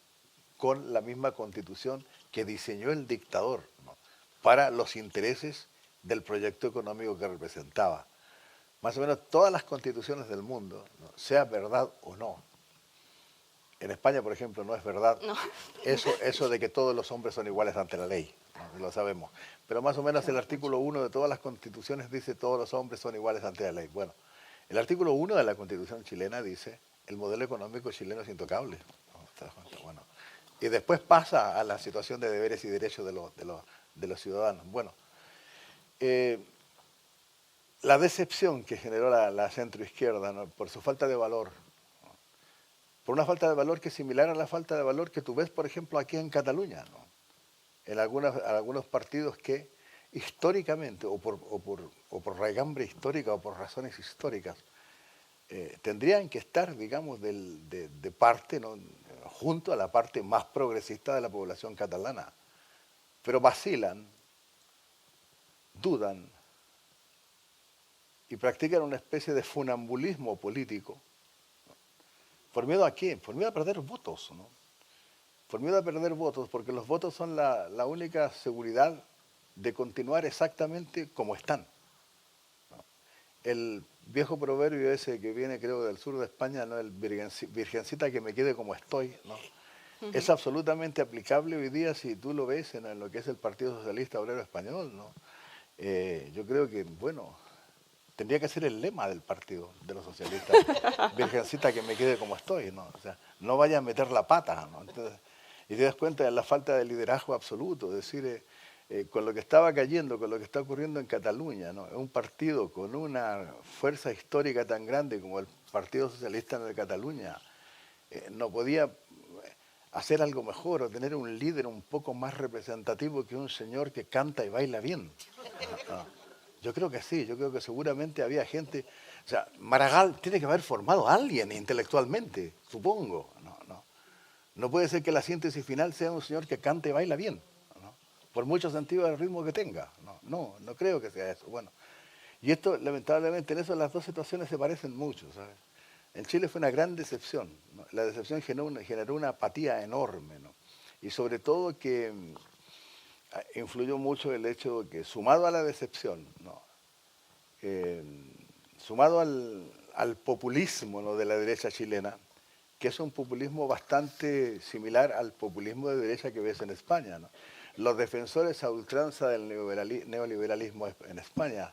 con la misma constitución que diseñó el dictador, ¿no? Para los intereses del proyecto económico que representaba. Más o menos todas las constituciones del mundo, ¿no? Sea verdad o no. En España, por ejemplo, no es verdad No. eso de que todos los hombres son iguales ante la ley, ¿no? Lo sabemos. Pero más o menos el artículo 1 de todas las constituciones dice todos los hombres son iguales ante la ley. Bueno, el artículo 1 de la Constitución chilena dice el modelo económico chileno es intocable, ¿no? ¿Te das cuenta? Bueno, y después pasa a la situación de deberes y derechos de los ciudadanos. Bueno, la decepción que generó la centroizquierda, ¿no? Por su falta de valor, ¿no? Por una falta de valor que es similar a la falta de valor que tú ves, por ejemplo, aquí en Cataluña, ¿no? En algunos partidos que históricamente, o por raigambre histórica o por razones históricas, tendrían que estar, digamos, de parte, ¿no? Junto a la parte más progresista de la población catalana. Pero vacilan, dudan y practican una especie de funambulismo político. ¿Por miedo a qué? Por miedo a perder votos, ¿no? Por miedo a perder votos, porque los votos son la única seguridad de continuar exactamente como están, ¿no? El viejo proverbio ese que viene, creo, del sur de España, ¿no? El virgencita que me quede como estoy, ¿no? Es absolutamente aplicable hoy día si tú lo ves en lo que es el Partido Socialista Obrero Español, ¿no? Yo creo que, bueno, tendría que ser el lema del partido de los socialistas, virgencita que me quede como estoy, ¿no? O sea, no vaya a meter la pata, ¿no? Entonces, y te das cuenta de la falta de liderazgo absoluto, es decir, con lo que estaba cayendo, con lo que está ocurriendo en Cataluña, ¿no? Un partido con una fuerza histórica tan grande como el Partido Socialista de Cataluña no podía hacer algo mejor o tener un líder un poco más representativo que un señor que canta y baila bien. Yo creo que sí, yo creo que seguramente había gente, o sea, Maragall tiene que haber formado a alguien intelectualmente, supongo, no puede ser que la síntesis final sea un señor que cante y baila bien, ¿no? Por mucho sentido del ritmo que tenga, no creo que sea eso. Bueno, y esto, lamentablemente, en eso las dos situaciones se parecen mucho, ¿sabes? En Chile fue una gran decepción, ¿no? La decepción generó una apatía enorme, ¿no? Y sobre todo que influyó mucho el hecho de que, sumado a la decepción, ¿no? Sumado al populismo, ¿no? De la derecha chilena, que es un populismo bastante similar al populismo de derecha que ves en España, ¿no? Los defensores a ultranza del neoliberalismo en España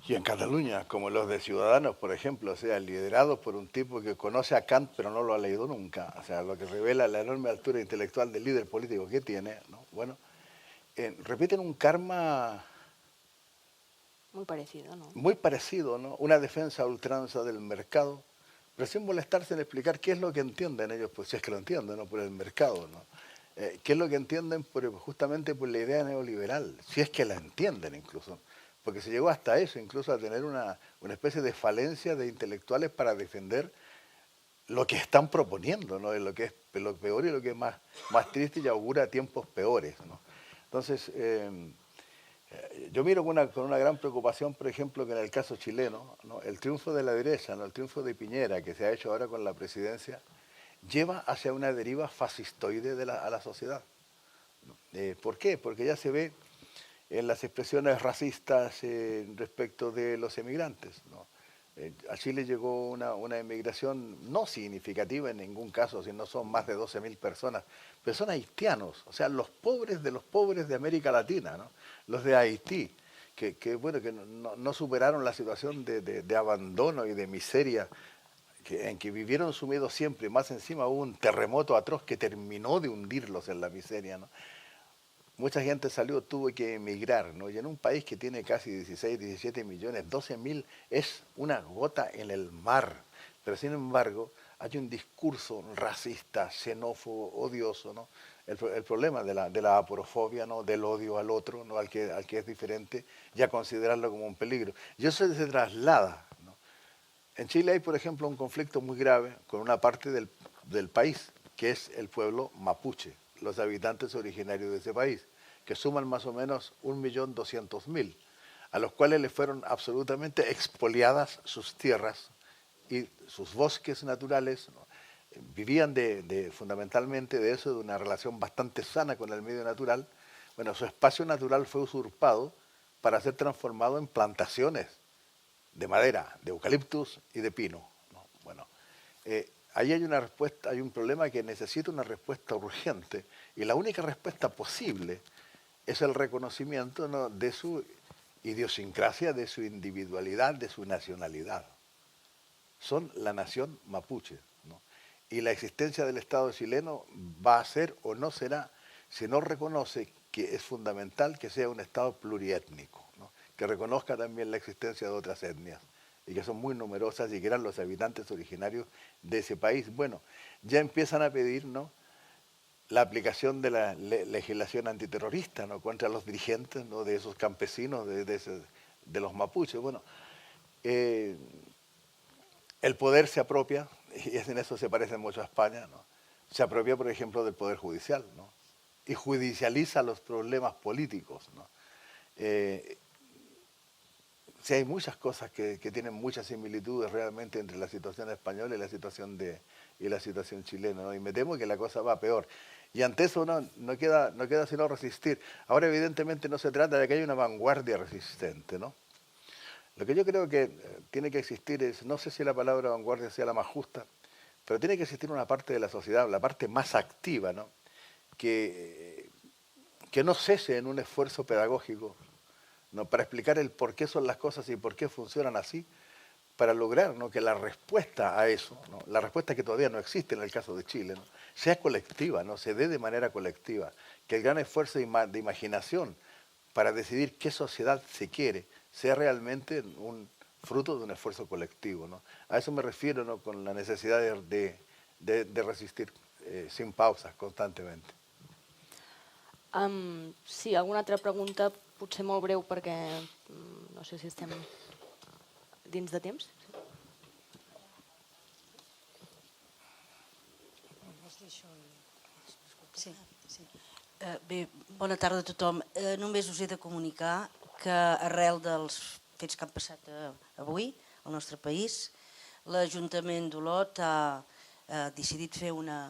y en Cataluña, como los de Ciudadanos, por ejemplo, o sea, liderados por un tipo que conoce a Kant pero no lo ha leído nunca, o sea, lo que revela la enorme altura intelectual del líder político que tiene, ¿no? Bueno, repiten un karma Muy parecido, ¿no? muy parecido, ¿no? Una defensa a ultranza del mercado, pero sin molestarse en explicar qué es lo que entienden ellos, pues si es que lo entienden, ¿no? Por el mercado, ¿no? ¿Qué es lo que entienden justamente por la idea neoliberal? Si es que la entienden incluso, porque se llegó hasta eso, incluso a tener una especie de falencia de intelectuales para defender lo que están proponiendo, ¿no? Lo que es lo peor y lo que es más triste y augura tiempos peores, ¿no? Entonces, yo miro con una gran preocupación, por ejemplo, que en el caso chileno, ¿no? El triunfo de la derecha, ¿no? El triunfo de Piñera, que se ha hecho ahora con la presidencia, lleva hacia una deriva fascistoide a la sociedad. ¿Por qué? Porque ya se ve en las expresiones racistas respecto de los emigrantes, ¿no? A Chile llegó una inmigración no significativa en ningún caso, si no son más de 12.000 personas, pero son haitianos, o sea, los pobres de América Latina, ¿no? Los de Haití, bueno, que no superaron la situación de abandono y de miseria en que vivieron sumidos siempre. Más encima hubo un terremoto atroz que terminó de hundirlos en la miseria, ¿no? Mucha gente salió, tuvo que emigrar, ¿no? Y en un país que tiene casi 16, 17 millones, 12.000 es una gota en el mar. Pero sin embargo, hay un discurso racista, xenófobo, odioso, ¿no? El problema de la aporofobia, ¿no? Del odio al otro, ¿no? Al que es diferente, ya considerarlo como un peligro. Y eso se traslada, ¿no? En Chile hay, por ejemplo, un conflicto muy grave con una parte del país, que es el pueblo mapuche, los habitantes originarios de ese país, que suman más o menos 1.200.000, a los cuales les fueron absolutamente expoliadas sus tierras y sus bosques naturales, ¿no? Vivían fundamentalmente de eso, de una relación bastante sana con el medio natural. Bueno, su espacio natural fue usurpado para ser transformado en plantaciones de madera, de eucaliptus y de pino, ¿no? Bueno, ahí hay una respuesta, hay un problema que necesita una respuesta urgente, y la única respuesta posible es el reconocimiento, ¿no? De su idiosincrasia, de su individualidad, de su nacionalidad. Son la nación mapuche, ¿no? Y la existencia del Estado chileno va a ser o no será si no reconoce que es fundamental que sea un Estado pluriétnico, ¿no? Que reconozca también la existencia de otras etnias, y que son muy numerosas y que eran los habitantes originarios de ese país. Bueno, ya empiezan a pedir, ¿no? La aplicación de la legislación antiterrorista, ¿no? Contra los dirigentes, ¿no? De esos campesinos, de los mapuches. Bueno, el poder se apropia, y en eso se parece mucho a España, ¿no? Se apropia, por ejemplo, del poder judicial, ¿no? Y judicializa los problemas políticos, ¿no? Sí, hay muchas cosas que tienen muchas similitudes realmente entre la situación española y la situación chilena, ¿no? Y me temo que la cosa va peor. Y ante eso no queda sino resistir. Ahora, evidentemente, no se trata de que haya una vanguardia resistente, ¿no? Lo que yo creo que tiene que existir es, no sé si la palabra vanguardia sea la más justa, pero tiene que existir una parte de la sociedad, la parte más activa, ¿no? Que no cese en un esfuerzo pedagógico, ¿no? Para explicar el por qué son las cosas y por qué funcionan así, para lograr, ¿no? Que la respuesta a eso, ¿no? La respuesta que todavía no existe en el caso de Chile, ¿no? Sea colectiva, ¿no? Se dé de manera colectiva, que el gran esfuerzo de imaginación para decidir qué sociedad se quiere sea realmente un fruto de un esfuerzo colectivo, ¿no? A eso me refiero, ¿no? Con la necesidad de resistir sin pausas, constantemente. Sí, alguna altra pregunta, potser molt breu, perquè no sé si estem dins de temps. Sí. Bé, bona tarda a tothom. Només us he de comunicar que arrel dels fets que han passat avui al nostre país, l'Ajuntament d'Olot ha decidit fer una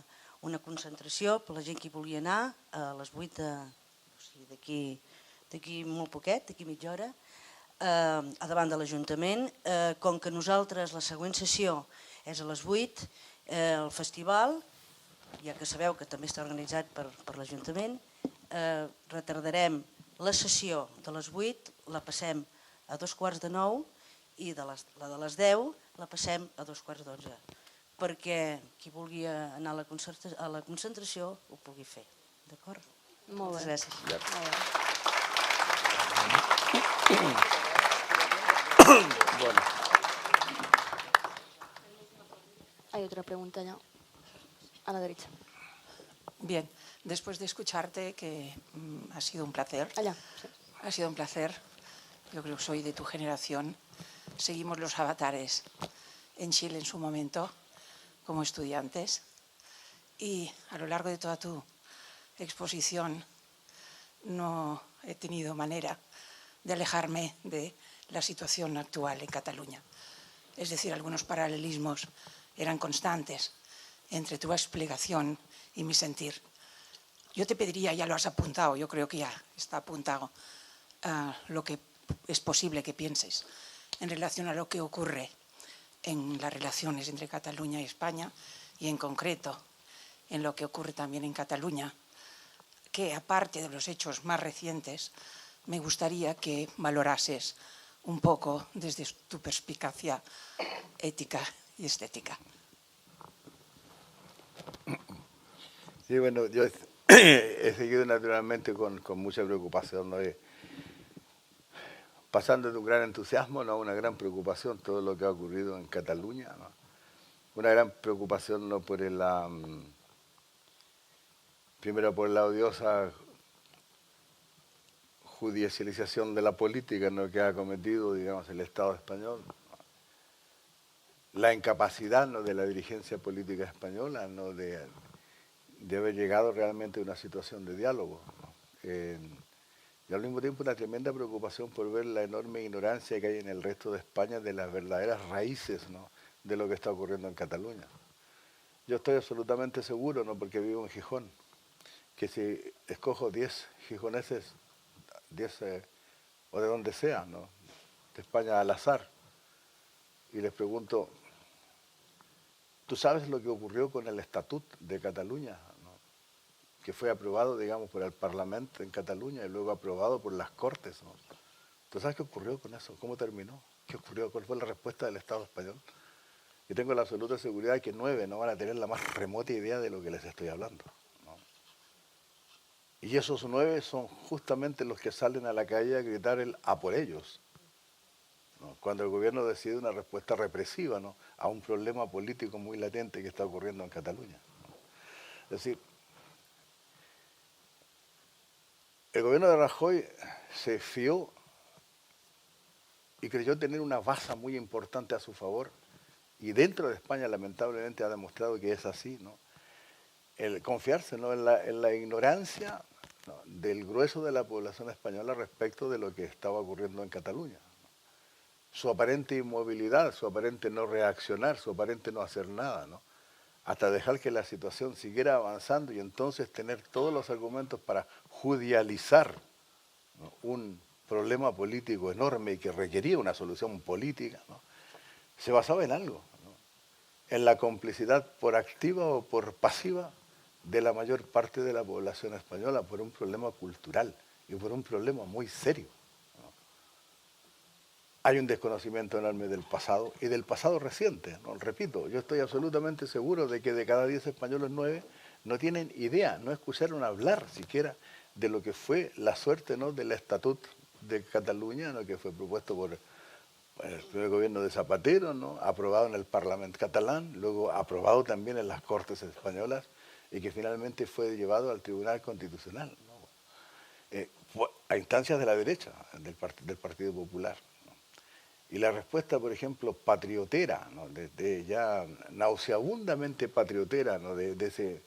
concentració per la gent que hi volia anar a les 8, d'aquí molt poquet, d'aquí mitja hora, a davant de l'Ajuntament. Com que nosaltres la següent sessió és a les 8, el festival, ja que sabeu que també està organitzat per l'Ajuntament, retardarem la sessió de les 8, la passem a 8:45 i la de les 10 la passem a 11:45, perquè qui vulgui anar a la concentració ho pugui fer. D'acord? Molt bé. Moltes gràcies. Bueno. Hay otra pregunta ya. A la derecha. Bien, después de escucharte, que ha sido un placer. Allá. Sí. Ha sido un placer. Yo creo que soy de tu generación. Seguimos los avatares en Chile en su momento, como estudiantes. Y a lo largo de toda tu exposición no he tenido manera de alejarme de la situación actual en Cataluña. Es decir, algunos paralelismos eran constantes entre tu explicación y mi sentir. Yo te pediría, ya lo has apuntado, yo creo que ya está apuntado, lo que es posible que pienses en relación a lo que ocurre en las relaciones entre Cataluña y España y en concreto en lo que ocurre también en Cataluña, que aparte de los hechos más recientes, me gustaría que valorases un poco desde tu perspicacia ética y estética. Sí, bueno, yo he seguido naturalmente con mucha preocupación, ¿no? Pasando de un gran entusiasmo, ¿no?, a una gran preocupación todo lo que ha ocurrido en Cataluña, ¿no? Una gran preocupación, ¿no?, por primero por la odiosa judicialización de la política, ¿no?, que ha cometido, digamos, el Estado español, la incapacidad, ¿no?, de la dirigencia política española, ¿no?, de haber llegado realmente a una situación de diálogo, ¿no? Y al mismo tiempo una tremenda preocupación por ver la enorme ignorancia que hay en el resto de España de las verdaderas raíces, ¿no?, de lo que está ocurriendo en Cataluña. Yo estoy absolutamente seguro, ¿no?, porque vivo en Gijón, que si escojo 10 gijoneses, 10 o de donde sea, ¿no?, de España al azar, y les pregunto, ¿tú sabes lo que ocurrió con el Estatut de Cataluña, ¿no?, que fue aprobado, digamos, por el Parlamento en Cataluña y luego aprobado por las Cortes, ¿no? ¿Tú sabes qué ocurrió con eso? ¿Cómo terminó? ¿Qué ocurrió? ¿Cuál fue la respuesta del Estado español? Y tengo la absoluta seguridad de que 9 no van a tener la más remota idea de lo que les estoy hablando, ¿no? Y esos 9 son justamente los que salen a la calle a gritar el "a por ellos", ¿no?, cuando el gobierno decide una respuesta represiva, ¿no?, a un problema político muy latente que está ocurriendo en Cataluña, ¿no? Es decir, el gobierno de Rajoy se fió y creyó tener una base muy importante a su favor, y dentro de España lamentablemente ha demostrado que es así, ¿no?, el confiarse, ¿no?, en la ignorancia, ¿no?, del grueso de la población española respecto de lo que estaba ocurriendo en Cataluña. Su aparente inmovilidad, su aparente no reaccionar, su aparente no hacer nada, ¿no?, hasta dejar que la situación siguiera avanzando y entonces tener todos los argumentos para judicializar, ¿no?, un problema político enorme y que requería una solución política, ¿no?, se basaba en algo, ¿no?, en la complicidad por activa o por pasiva de la mayor parte de la población española por un problema cultural y por un problema muy serio, ¿no? Hay un desconocimiento enorme del pasado y del pasado reciente, ¿no? Repito, yo estoy absolutamente seguro de que de cada 10 españoles 9 no tienen idea, no escucharon hablar siquiera de lo que fue la suerte, ¿no?, del Estatut de Cataluña, ¿no?, que fue propuesto por el primer gobierno de Zapatero, ¿no?, aprobado en el Parlamento catalán, luego aprobado también en las Cortes españolas y que finalmente fue llevado al Tribunal Constitucional, ¿no?, a instancias de la derecha, del Partido Popular, ¿no? Y la respuesta, por ejemplo, patriotera, ¿no?, ya nauseabundamente patriotera, ¿no?, de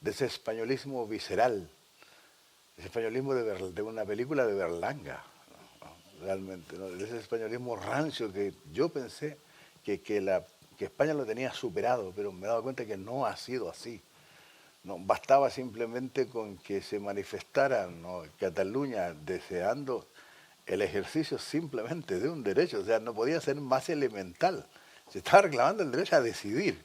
ese españolismo visceral, ese españolismo de una película de Berlanga, ¿no?, realmente, ¿no?, de ese españolismo rancio que yo pensé que España lo tenía superado, pero me he dado cuenta que no ha sido así. No, bastaba simplemente con que se manifestara, ¿no?, Cataluña deseando el ejercicio simplemente de un derecho, o sea, no podía ser más elemental. Se estaba reclamando el derecho a decidir.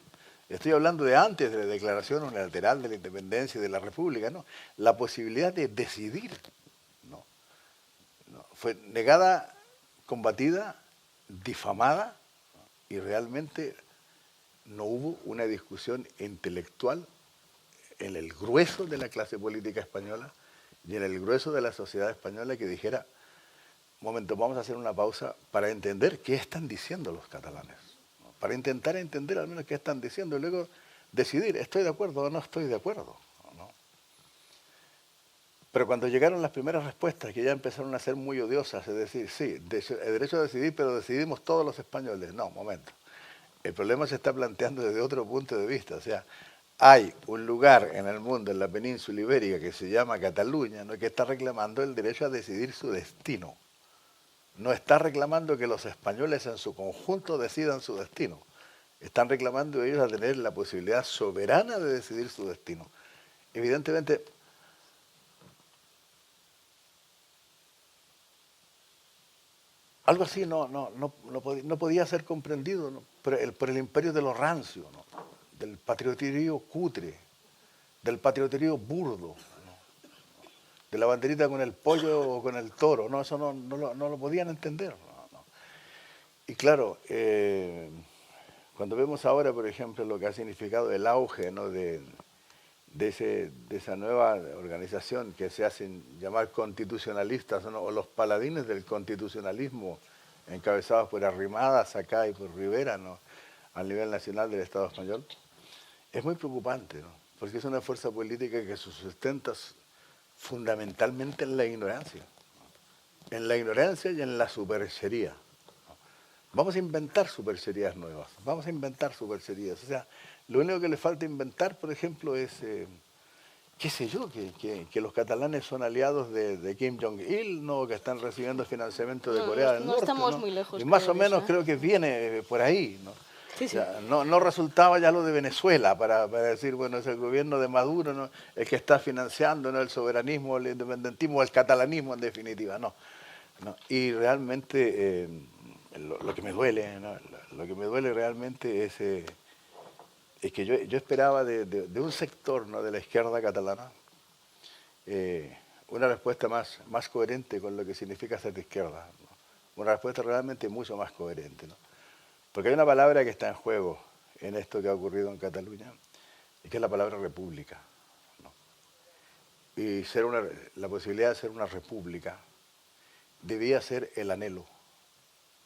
Estoy hablando de antes de la declaración unilateral de la independencia y de la república, ¿no? La posibilidad de decidir, ¿no? Fue negada, combatida, difamada, ¿no?, y realmente no hubo una discusión intelectual en el grueso de la clase política española y en el grueso de la sociedad española que dijera, un momento, vamos a hacer una pausa para entender qué están diciendo los catalanes, ¿no?, para intentar entender al menos qué están diciendo y luego decidir, ¿estoy de acuerdo o no estoy de acuerdo?, ¿no? Pero cuando llegaron las primeras respuestas, que ya empezaron a ser muy odiosas, es decir, sí, el derecho a decidir, pero decidimos todos los españoles. No, un momento. El problema se está planteando desde otro punto de vista, o sea, hay un lugar en el mundo, en la península ibérica, que se llama Cataluña, ¿no?, que está reclamando el derecho a decidir su destino. No está reclamando que los españoles en su conjunto decidan su destino. Están reclamando ellos a tener la posibilidad soberana de decidir su destino. Evidentemente, algo así no podía ser comprendido, ¿no? Por el imperio de lo rancio, ¿no? Del patrioterío cutre, del patrioterío burdo, ¿no? De la banderita con el pollo o con el toro, ¿no? Eso no lo podían entender, ¿no? Y claro, cuando vemos ahora, por ejemplo, lo que ha significado el auge, ¿no? de esa nueva organización que se hacen llamar constitucionalistas, ¿no? O los paladines del constitucionalismo, encabezados por Arrimadas acá y por Rivera, ¿no? A nivel nacional del Estado español, es muy preocupante, ¿no? Porque es una fuerza política que se sustenta fundamentalmente en la ignorancia, ¿no? En la ignorancia y en la superchería, ¿no? Vamos a inventar supercherías nuevas, vamos a inventar supercherías. O sea, lo único que le falta inventar, por ejemplo, es, qué sé yo, que los catalanes son aliados de Kim Jong-il, ¿no? Que están recibiendo financiamiento de Corea del Norte. Estamos ¿no? muy lejos. Y más o de eso, menos creo que viene por ahí, ¿no? Sí, sí. O sea, no resultaba ya lo de Venezuela para decir, bueno, es el gobierno de Maduro, ¿no? El que está financiando, ¿no? El soberanismo, el independentismo, el catalanismo en definitiva, no. Y realmente lo que me duele, ¿no? Lo que me duele realmente es que yo esperaba de un sector, ¿no? De la izquierda catalana una respuesta más coherente con lo que significa ser de izquierda, ¿no? Una respuesta realmente mucho más coherente, ¿no? Porque hay una palabra que está en juego en esto que ha ocurrido en Cataluña, y que es la palabra república, ¿no? Y la posibilidad de ser una república debía ser el anhelo,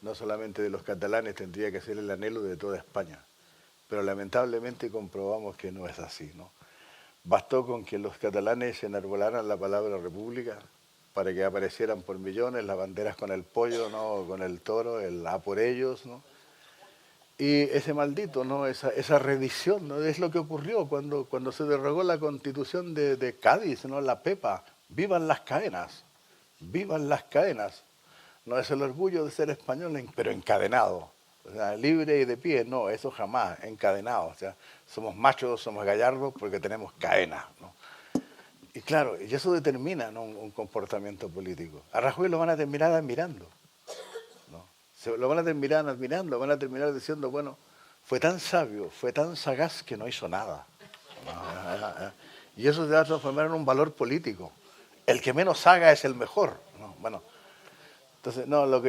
no solamente de los catalanes, tendría que ser el anhelo de toda España. Pero lamentablemente comprobamos que no es así, ¿no? Bastó con que los catalanes enarbolaran la palabra república para que aparecieran por millones las banderas con el pollo, ¿no? Con el toro, el a por ellos, ¿no? Y ese maldito, ¿no? Esa revisión, ¿no? Es lo que ocurrió cuando se derogó la Constitución de Cádiz, ¿no? La Pepa. ¡Vivan las cadenas! ¡Vivan las cadenas! No es el orgullo de ser español, pero encadenado. O sea, libre y de pie, no, eso jamás, encadenado. O sea, somos machos, somos gallardos porque tenemos cadenas, ¿no? Y claro, y eso determina, ¿no? un comportamiento político. A Rajoy lo van a terminar admirando, ¿no? Lo van a terminar admirando, van a terminar diciendo, bueno, fue tan sabio, fue tan sagaz que no hizo nada. Y eso se va a transformar en un valor político. El que menos haga es el mejor, ¿no? Bueno, entonces, no, a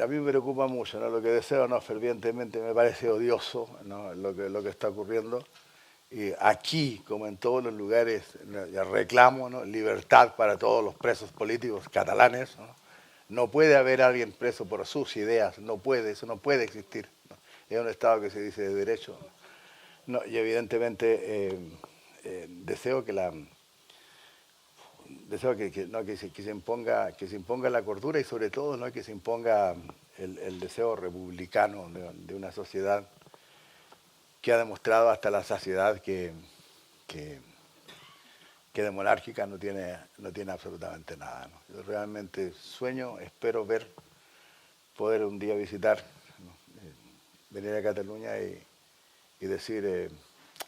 mí me preocupa mucho, ¿no? Lo que deseo, no, fervientemente, me parece odioso, ¿no? lo que está ocurriendo. Y aquí, como en todos los lugares, reclamo, ¿no? Libertad para todos los presos políticos catalanes, ¿no? No puede haber alguien preso por sus ideas, no puede, eso no puede existir, ¿no? Es un Estado que se dice de derecho, ¿no? Y evidentemente deseo que se imponga la cordura y sobre todo, ¿no? Que se imponga el deseo republicano de una sociedad que ha demostrado hasta la saciedad que de monárquica no tiene absolutamente nada, ¿no? Yo realmente sueño, espero poder un día visitar, ¿no? Venir a Cataluña y decir,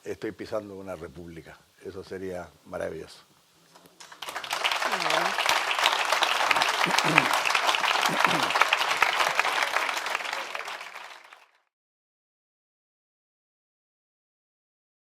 estoy pisando una república. Eso sería maravilloso. Muy bien.